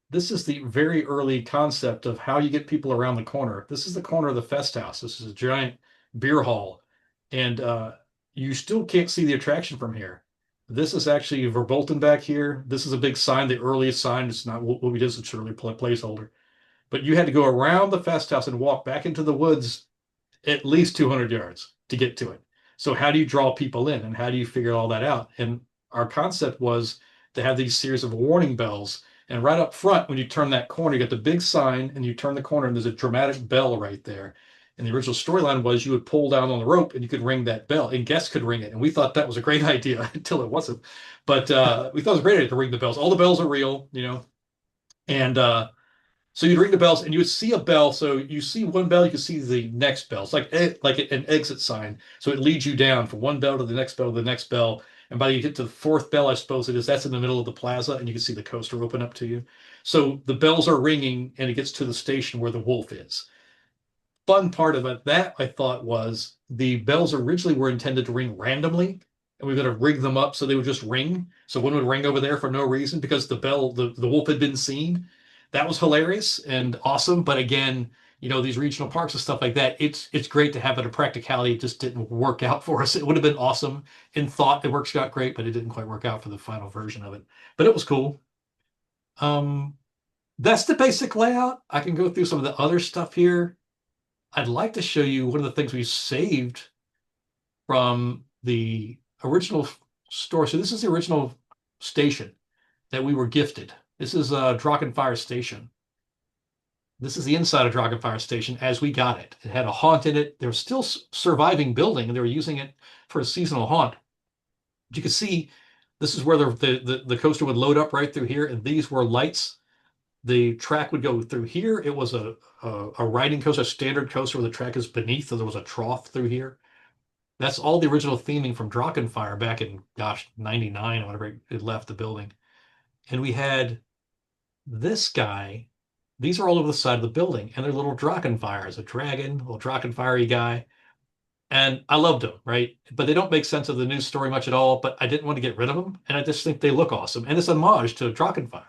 this is the very early concept of how you get people around the corner. This is the corner of the Fest House. This is a giant beer hall, and you still can't see the attraction from here. This is actually Verbolten back here. This is a big sign, the earliest sign. It's not what we did, it's an early placeholder. But you had to go around the Fest House and walk back into the woods at least 200 yards to get to it. So how do you draw people in and how do you figure all that out? And our concept was to have these series of warning bells. And right up front, when you turn that corner, you got the big sign and you turn the corner and there's a dramatic bell right there. And the original storyline was you would pull down on the rope and you could ring that bell and guests could ring it. And we thought that was a great idea until it wasn't. But we thought it was a great idea to ring the bells. All the bells are real, you know. And so you'd ring the bells and you would see a bell. So you see one bell, you can see the next bell. It's like an exit sign. So it leads you down from one bell to the next bell to the next bell. And by the time you get to the fourth bell, I suppose it is, that's in the middle of the plaza and you can see the coaster open up to you. So the bells are ringing and it gets to the station where the wolf is. Fun part about that, I thought, was the bells originally were intended to ring randomly, and we were going to rig them up so they would just ring. So one would ring over there for no reason because the wolf had been seen. That was hilarious and awesome. But again, you know, these regional parks and stuff like that, it's great to have it. A practicality, it just didn't work out for us. It would have been awesome in thought. It works out great, but it didn't quite work out for the final version of it. But it was cool. Um, that's the basic layout. I can go through some of the other stuff here. I'd like to show you one of the things we saved from the original store. So this is the original station that we were gifted. This is Drachenfire Station. This is the inside of Drachenfire Station as we got it. It had a haunt in it. There was still surviving building, and they were using it for a seasonal haunt. But you can see this is where the coaster would load up right through here, and these were lights. The track would go through here. It was a riding coaster, a standard coaster where the track is beneath, so there was a trough through here. That's all the original theming from Drachenfire back in, gosh, 99 or whatever it left the building. And we had this guy. These are all over the side of the building, and they're little Drachenfires, a dragon, little Drachenfire-y guy. And I loved them, right? But they don't make sense of the news story much at all, but I didn't want to get rid of them, and I just think they look awesome. And it's a homage to Drachenfire.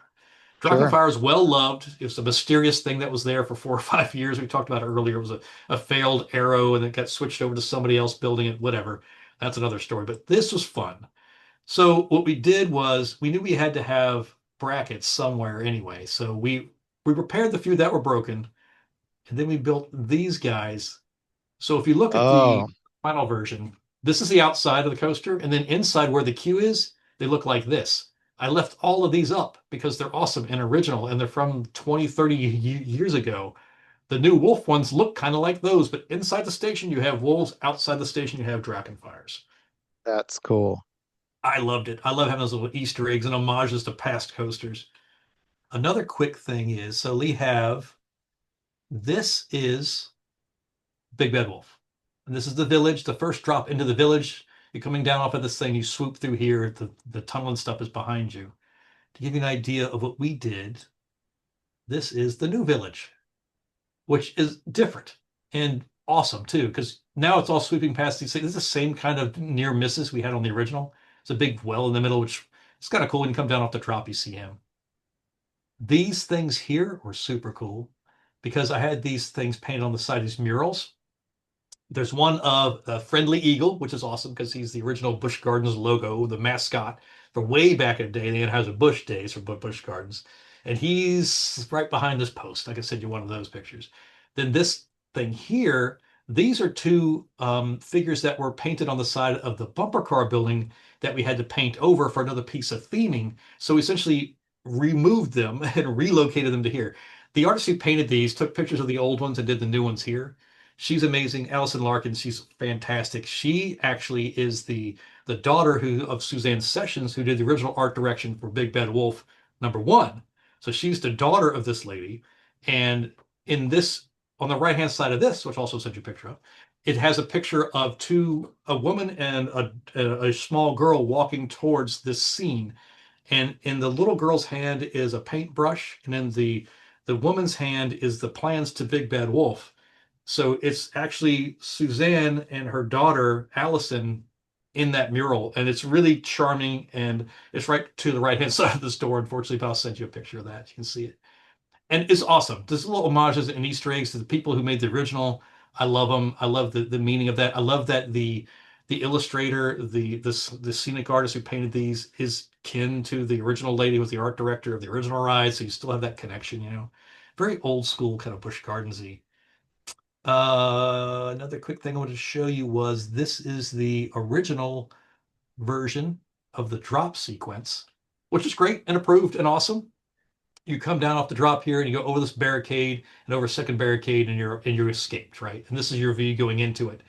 Sure. Drachenfire is well loved. It was a mysterious thing that was there for 4 or 5 years. We talked about it earlier. It was a failed arrow and it got switched over to somebody else building it, whatever. That's another story. But this was fun. So what we did was we knew we had to have brackets somewhere anyway. So we repaired the few that were broken, and then we built these guys. So if you look at the Oh, final version, this is the outside of the coaster, and then inside where the queue is, they look like this. I left all of these up because they're awesome and original, and they're from 20, 30 years ago. The new wolf ones look kind of like those, but inside the station you have wolves, outside the station you have Drachenfires. that's cool. I loved it. I love having those little Easter eggs and homages to past coasters. Another quick thing is, so we have, this is Big Bad Wolf. And this is the village, the first drop into the village. You're coming down off of this thing, you swoop through here, the tunnel and stuff is behind you. To give you an idea of what we did, this is the new village, which is different and awesome too, because now it's all sweeping past these things. This is the same kind of near misses we had on the original. It's a big well in the middle, which It's kind of cool when you come down off the drop, you see him. These things here were super cool because I had these things painted on the side of these murals. There's one of the Friendly Eagle, which is awesome because he's the original Busch Gardens logo, the mascot from way back in the day, the Anheuser-Busch days for Busch Gardens. And he's right behind this post. I can send you one of those pictures. Then this thing here, these are two figures that were painted on the side of the bumper car building that we had to paint over for another piece of theming. So we essentially removed them and relocated them to here. The artist who painted these took pictures of the old ones and did the new ones here. She's amazing. Allison Larkin, she's fantastic. She actually is the daughter of Suzanne Sessions, who did the original art direction for Big Bad Wolf #1. So she's the daughter of this lady. And in this, on the right hand side of this, which I also sent you a picture of, it has a picture of a woman and a small girl walking towards this scene. And in the little girl's hand is a paintbrush, and in the woman's hand is the plans to Big Bad Wolf. So it's actually Suzanne and her daughter, Allison, in that mural. And it's really charming. And it's right to the right hand side of the store, unfortunately, but I'll send you a picture of that. You can see it. And it's awesome. There's little homages and Easter eggs to the people who made the original. I love them. I love the meaning of that. I love that the illustrator, the scenic artist who painted these is kin to the original lady who was the art director of the original ride. So you still have that connection, you know. Very old school kind of Busch Gardensy. Another quick thing I wanted to show you was this is the original version of the drop sequence, which is great and approved and awesome. You come down off the drop here and you go over this barricade and over a second barricade and you're escaped, right? And this is your view going into it.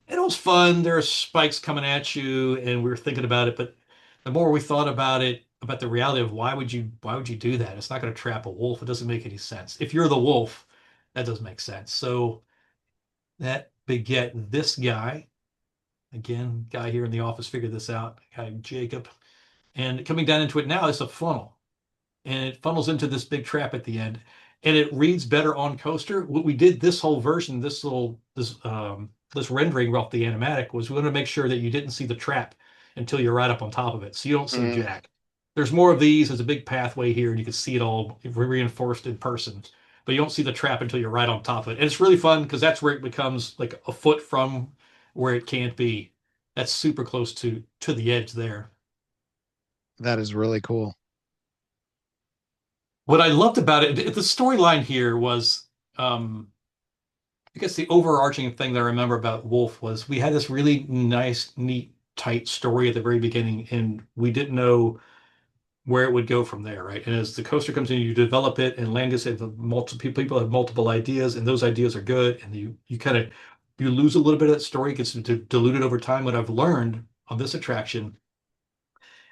And it was fun. There are spikes coming at you, and we were thinking about it, but the more we thought about it, about the reality of why would you do that? It's not going to trap a wolf. It doesn't make any sense. If you're the wolf, that doesn't make sense. So that beget this guy. Again, guy here in the office figured this out, guy Jacob. And coming down into it now is a funnel. And it funnels into this big trap at the end. And it reads better on coaster. What we did this whole version, this rendering off the animatic was we wanted to make sure that you didn't see the trap until you're right up on top of it. So you don't see Mm, Jack. There's more of these. There's a big pathway here, and you can see it all reinforced in person. But you don't see the trap until you're right on top of it. And it's really fun because that's where it becomes like a foot from where it can't be. That's super close to the edge there. that is really cool. What I loved about it, the storyline here was, I guess the overarching thing that I remember about Wolf was we had this really nice, neat, tight story at the very beginning, and we didn't know where it would go from there, right? And as the coaster comes in, you develop it, and Landis said multiple people have multiple ideas, and those ideas are good, and you kind of you lose a little bit of that story, it gets diluted over time. What I've learned on this attraction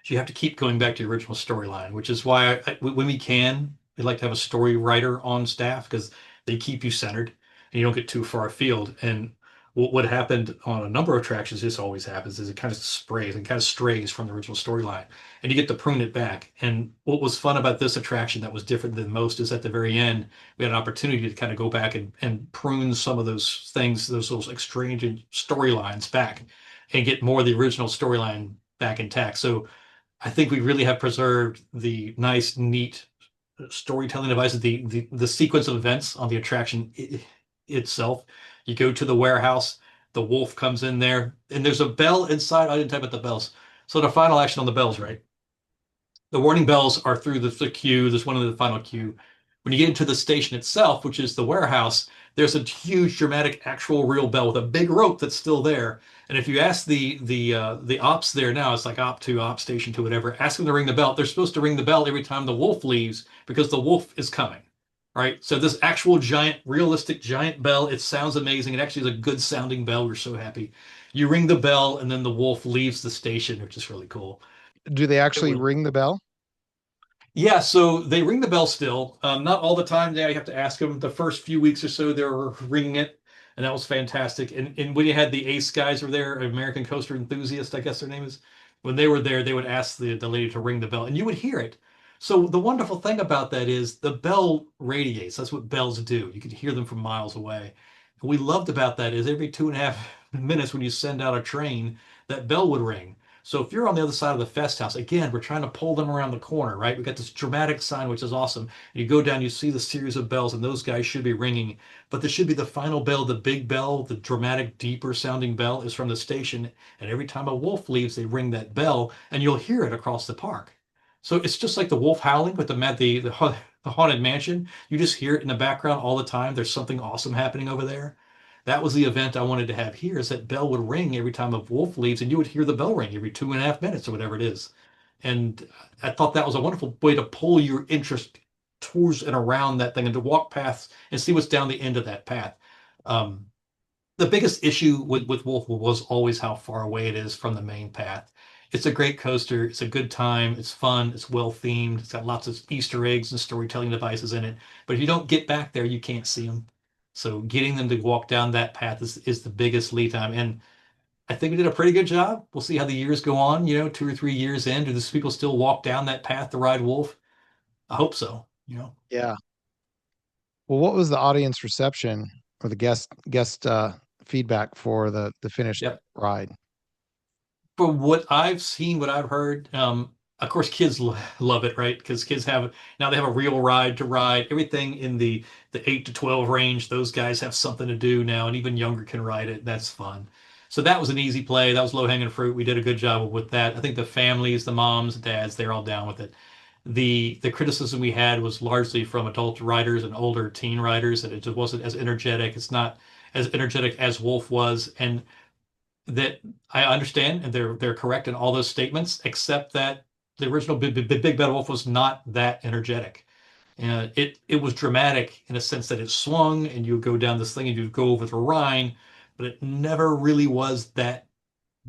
so you have to keep going back to the original storyline, which is why when we can, we like to have a story writer on staff because they keep you centered and you don't get too far afield. And what happened on a number of attractions, this always happens, is it kind of sprays and kind of strays from the original storyline, and you get to prune it back. And what was fun about this attraction that was different than most is at the very end, we had an opportunity to kind of go back and prune some of those things, those extravagant storylines back, and get more of the original storyline back intact. So I think we really have preserved the nice, neat storytelling devices, the sequence of events on the attraction itself. You go to the warehouse, the wolf comes in there, and there's a bell inside. I didn't type out the bells. So the final action on the bells, right? The warning bells are through the queue. There's one in the final queue. When you get into the station itself, which is the warehouse, there's a huge, dramatic, actual real bell with a big rope that's still there. And if you ask the ops there now, it's like op two, op station two, whatever. Ask them to ring the bell. They're supposed to ring the bell every time the wolf leaves because the wolf is coming, right? So this actual giant, realistic giant bell, it sounds amazing. It actually is a good sounding bell. We're so happy. You ring the bell, and then the wolf leaves the station, which is really cool. Do they It actually was ring the bell? Yeah, so they ring the bell still. Not all the time. Now you have to ask them. The first few weeks or so, they were ringing it, and that was fantastic. And when you had the Ace guys were there, American Coaster Enthusiast, I guess their name is. When they were there, they would ask the lady to ring the bell, and you would hear it. So the wonderful thing about that is the bell radiates. That's what bells do. You could hear them from miles away. And we loved about that is every 2.5 minutes when you send out a train, that bell would ring. So if you're on the other side of the fest house, again, we're trying to pull them around the corner, right? We got this dramatic sign, which is awesome. And you go down, you see the series of bells, and those guys should be ringing. But there should be the final bell, the big bell, the dramatic, deeper sounding bell is from the station. And every time a wolf leaves, they ring that bell, and you'll hear it across the park. So it's just like the wolf howling with the haunted mansion. You just hear it in the background all the time. There's something awesome happening over there. That was the event I wanted to have here, is that bell would ring every time a wolf leaves, and you would hear the bell ring every 2.5 minutes or whatever it is. And I thought that was a wonderful way to pull your interest towards and around that thing and to walk paths and see what's down the end of that path. Um, the biggest issue with Wolf was always how far away it is from the main path. It's a great coaster. It's a good time. It's fun. It's well themed. It's got lots of Easter eggs and storytelling devices in it. But if you don't get back there, you can't see them. So getting them to walk down that path is the biggest lead time. And I think we did a pretty good job. We'll see how the years go on. 2 or 3 years in, do these people still walk down that path to ride Wolf? I hope so. Yeah. Well, what was the audience reception or the guest feedback for the finished Yep. ride? From what I've seen, what I've heard, of course, kids love it, right? Because kids they have a real ride to ride. Everything in the 8 to 12 range, those guys have something to do now, and even younger can ride it. That's fun. So that was an easy play. That was low hanging fruit. We did a good job with that. I think the families, the moms, dads, they're all down with it. The criticism we had was largely from adult riders and older teen riders that it just wasn't as energetic. It's not as energetic as Wolf was, and that I understand, and they're correct in all those statements, except that the original Big Bad Wolf was not that energetic. And it was dramatic in a sense that it swung, and you would go down this thing, and you'd go over the Rhine, but it never really was that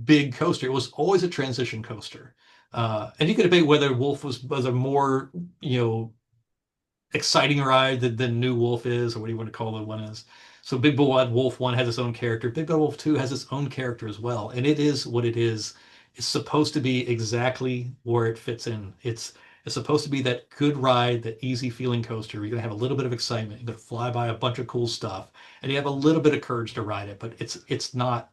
big coaster. It was always a transition coaster. And you could debate whether Wolf was a more, exciting ride than New Wolf is, or what do you want to call the one is. So Big Bad Wolf 1 has its own character. Big Bad Wolf 2 has its own character as well. And it is what it is. It's supposed to be exactly where it fits in. It's supposed to be that good ride, that easy feeling coaster. You're gonna have a little bit of excitement. You're gonna fly by a bunch of cool stuff, and you have a little bit of courage to ride it. But it's not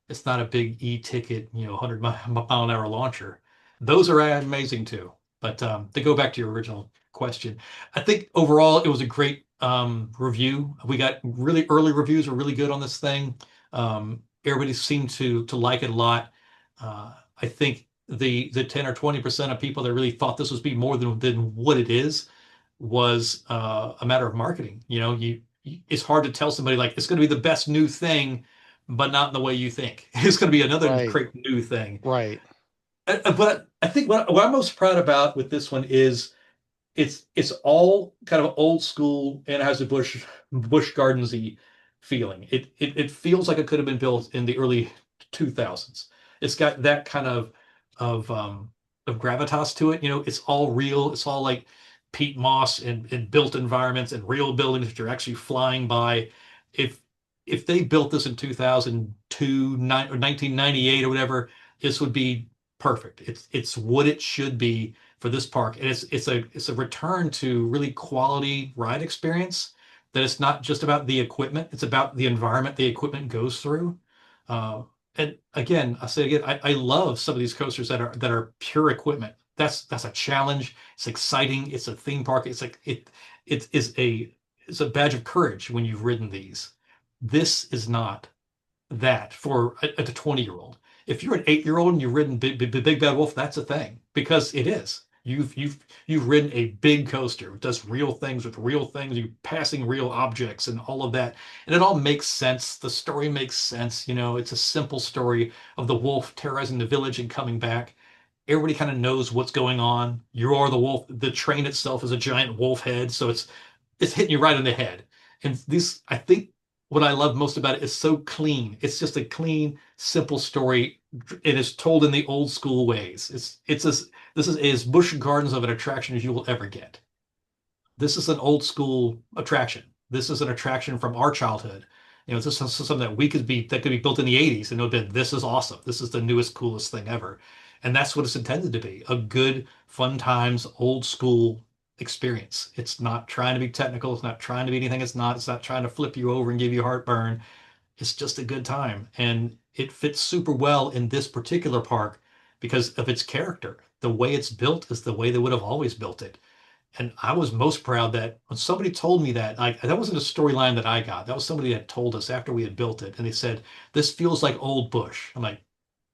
a big e-ticket, 100 mile an hour launcher. Those are amazing too. But to go back to your original question, I think overall it was a great review. We got really early reviews were really good on this thing. Everybody seemed to like it a lot. I think the 10 or 20% of people that really thought this was be more than what it is was a matter of marketing. It's hard to tell somebody like it's going to be the best new thing, but not in the way you think. It's going to be another Right. great new thing. Right. But I think what I'm most proud about with this one is it's all kind of old school Busch Gardensy feeling. It feels like it could have been built in the early 2000s. It's got that kind of um of gravitas to it. It's all real. It's all like peat moss and built environments and real buildings that you're actually flying by. If if they built this in 2002, or 1998 or whatever, this would be perfect. It's what it should be for this park, and it's a return to really quality ride experience. That it's not just about the equipment; it's about the environment the equipment goes through. Uh, and again, I say again, I love some of these coasters that are pure equipment. That's a challenge. It's exciting. It's a theme park. It's like it's a badge of courage when you've ridden these. This is not that for a 20-year-old. If you're an 8-year-old and you've ridden Big Bad Wolf, that's a thing because it is. You've ridden a big coaster. It does real things with real things. You passing real objects and all of that, and it all makes sense. The story makes sense. It's a simple story of the wolf terrorizing the village and coming back. Everybody kind of knows what's going on. You are the wolf. The train itself is a giant wolf head, so it's hitting you right in the head. And I think what I love most about it is so clean. It's just a clean, simple story. It is told in the old school ways. This is as Busch Gardens of an attraction as you will ever get. This is an old school attraction. This is an attraction from our childhood. This is something that could be built in the 80s and it would have been, this is awesome. This is the newest, coolest thing ever. And that's what it's intended to be. A good, fun times, old school experience. It's not trying to be technical. It's not trying to be anything it's not. It's not trying to flip you over and give you heartburn. It's just a good time. And it fits super well in this particular park because of its character. The way it's built is the way they would have always built it. And I was most proud that when somebody told me that, like that wasn't a storyline that I got. That was somebody that told us after we had built it, and they said, "This feels like old Busch." I'm like,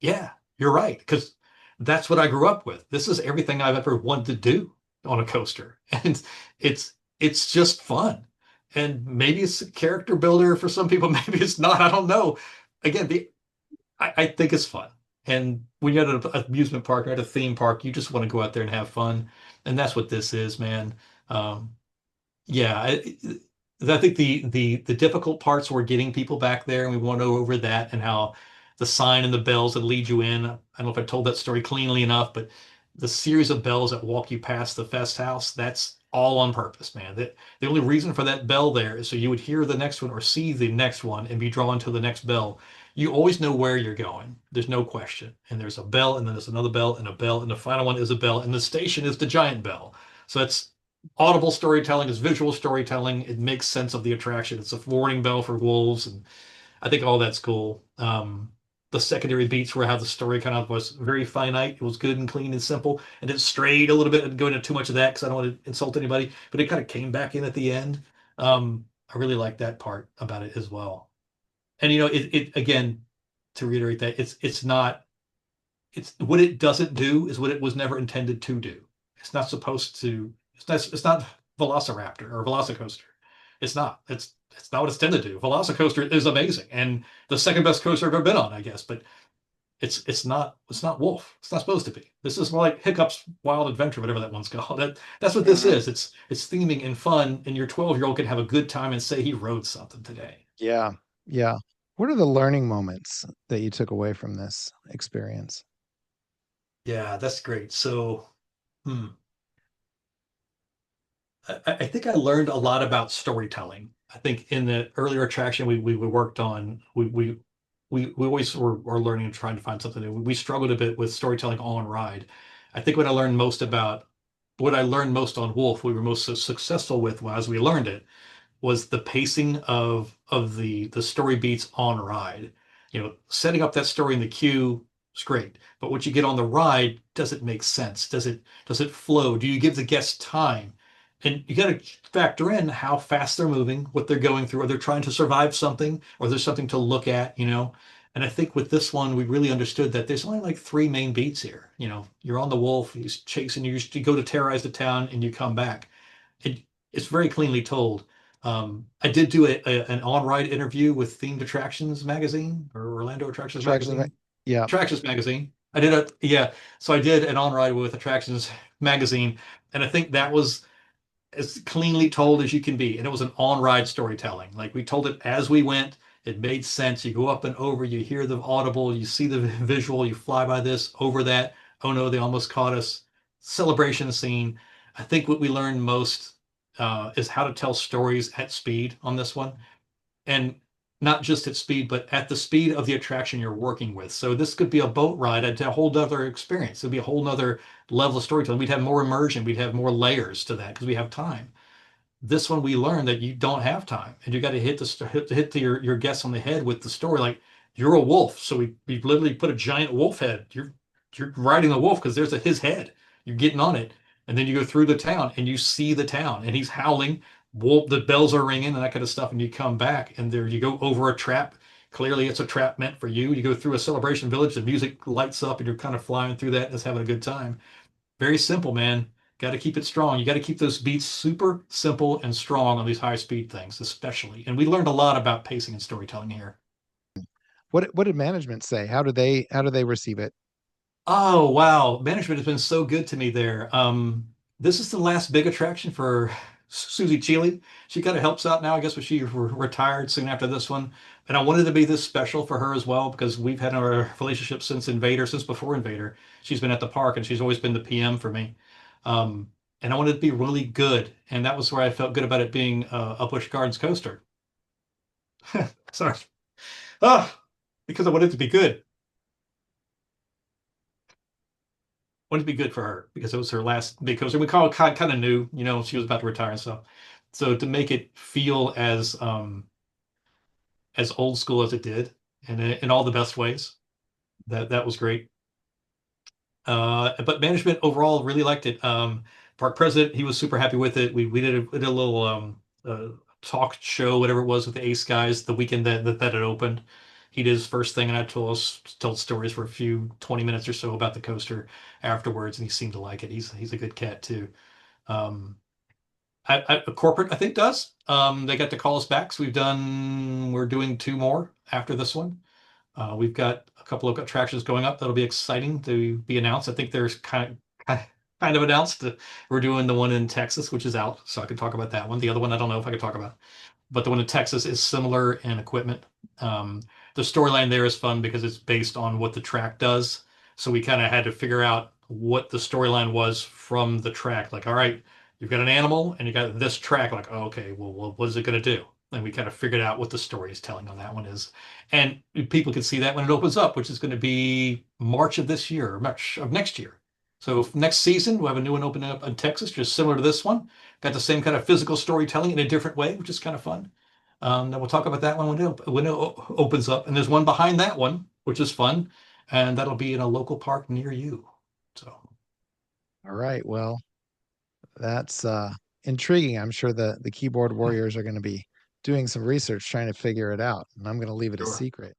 "Yeah, you're right," because that's what I grew up with. This is everything I've ever wanted to do on a coaster, and it's it's just fun. And maybe it's a character builder for some people, maybe it's not. I don't know. Again, I think it's fun. And when you're at an amusement park or at a theme park, you just want to go out there and have fun. And that's what this is, man. Um, yeah, I think the difficult parts were getting people back there, and we want to go over that and how the sign and the bells that lead you in. I don't know if I told that story cleanly enough, but the series of bells that walk you past the fest house, that's all on purpose, man. The only reason for that bell there is so you would hear the next one or see the next one and be drawn to the next bell. You always know where you're going. There's no question. And there's a bell, and then there's another bell, and a bell, and the final one is a bell, and the station is the giant bell. So that's audible storytelling, is visual storytelling. It makes sense of the attraction. It's a warning bell for wolves, and I think all that's cool. The secondary beats were how the story kind of was very finite. It was good and clean and simple, and it strayed a little bit and go into too much of that because I don't want to insult anybody. But it kind of came back in at the end. I really like that part about it as well. And it again, to reiterate that it's not it's what it doesn't do is what it was never intended to do. It's not supposed to. It's not Velociraptor or Velocicoaster. It's not. It's not what it's intended to do. Velocicoaster is amazing and the second best coaster I've ever been on, I guess. But it's not Wolf. It's not supposed to be. This is more like Hiccup's Wild Adventure, whatever that one's called. That's what this Mhm. is. It's theming and fun, and your 12-year-old can have a good time and say he rode something today. Yeah. Yeah. What are the learning moments that you took away from this experience? Yeah, that's great. So, hmm. I think I learned a lot about storytelling. I think in the earlier attraction we worked on, we always were learning and trying to find something new. We struggled a bit with storytelling on ride. I think what I learned most on Wolf, we were most successful with as we learned it was the pacing of the story beats on ride. Setting up that story in the queue is great, but what you get on the ride, does it make sense? Does it flow? Do you give the guests time? And you got to factor in how fast they're moving, what they're going through. Are they trying to survive something, or there's something to look at? And I think with this one, we really understood that there's only like three main beats here. You're on the wolf, he's chasing you, you go to terrorize the town, and you come back. It, it's very cleanly told. I did do an on-ride interview with Themed Attractions magazine or Orlando Attractions Attractions, right? magazine. Yeah. Attractions magazine. Yeah. So I did an on-ride with Attractions magazine, and I think that was as cleanly told as you can be. And it was an on-ride storytelling. Like we told it as we went. It made sense. You go up and over, you hear the audible, you see the visual, you fly by this, over that. Oh no, they almost caught us. Celebration scene. I think what we learned most is how to tell stories at speed on this one. And not just at speed, but at the speed of the attraction you're working with. So this could be a boat ride at a whole other experience. It'd be a whole nother level of storytelling. We'd have more immersion. We'd have more layers to that because we have time. This one we learned that you don't have time, and you got to hit your guests on the head with the story. Like you're a wolf, so we literally put a giant wolf head. You're riding the wolf because there's his head. You're getting on it, and then you go through the town and you see the town, and he's howling. Wolf, the bells are ringing and that kind of stuff, and you come back and there you go over a trap. Clearly, it's a trap meant for you. You go through a celebration village, the music lights up, and you're kind of flying through that and just having a good time. Very simple, man. Got to keep it strong. You got to keep those beats super simple and strong on these high speed things, especially. And we learned a lot about pacing and storytelling here. What did management say? How do they receive it? Oh, wow. Management has been so good to me there. This is the last big attraction for Susie Cheeley. She kind of helps out now, I guess, when she retired soon after this one. And I wanted to be this special for her as well because we've had a relationship since Invader, since before Invader. She's been at the park and she's always been the PM for me. And I wanted it to be really good. And that was where I felt good about it being a Busch Gardens coaster. Sorry. Ah, because I wanted it to be good. Wanted to be good for her because it was her last big coaster. We call it kind of new, she was about to retire and stuff. So to make it feel as old school as it did, and in all the best ways, that was great. But management overall really liked it. Park president, he was super happy with it. We did a little talk show, whatever it was, with the Ace guys the weekend that it opened. He did his first thing, and I told stories for a few 20 minutes or so about the coaster afterwards, and he seemed to like it. He's a good cat too. Um, corporate, I think, does. They got to call us back, so we're doing two more after this one. We've got a couple of attractions going up that'll be exciting to be announced. I think there's kind of announced that we're doing the one in Texas, which is out, so I can talk about that one. The other one, I don't know if I can talk about, but the one in Texas is similar in equipment. Um, the storyline there is fun because it's based on what the track does. So we kind of had to figure out what the storyline was from the track. Like, all right, you've got an animal and you got this track. Like, oh, okay, well, what is it going to do? And we kind of figured out what the story is telling on that one is. And people can see that when it opens up, which is going to be March of this year, or March of next year. So next season, we'll have a new one opening up in Texas, just similar to this one. Got the same kind of physical storytelling in a different way, which is kind of fun. And we'll talk about that one when it opens up. And there's one behind that one, which is fun, and that'll be in a local park near you. So All right. Well, that's intriguing. I'm sure the keyboard warriors are going to be doing some research trying to figure it out, and I'm going to leave it a sure. secret.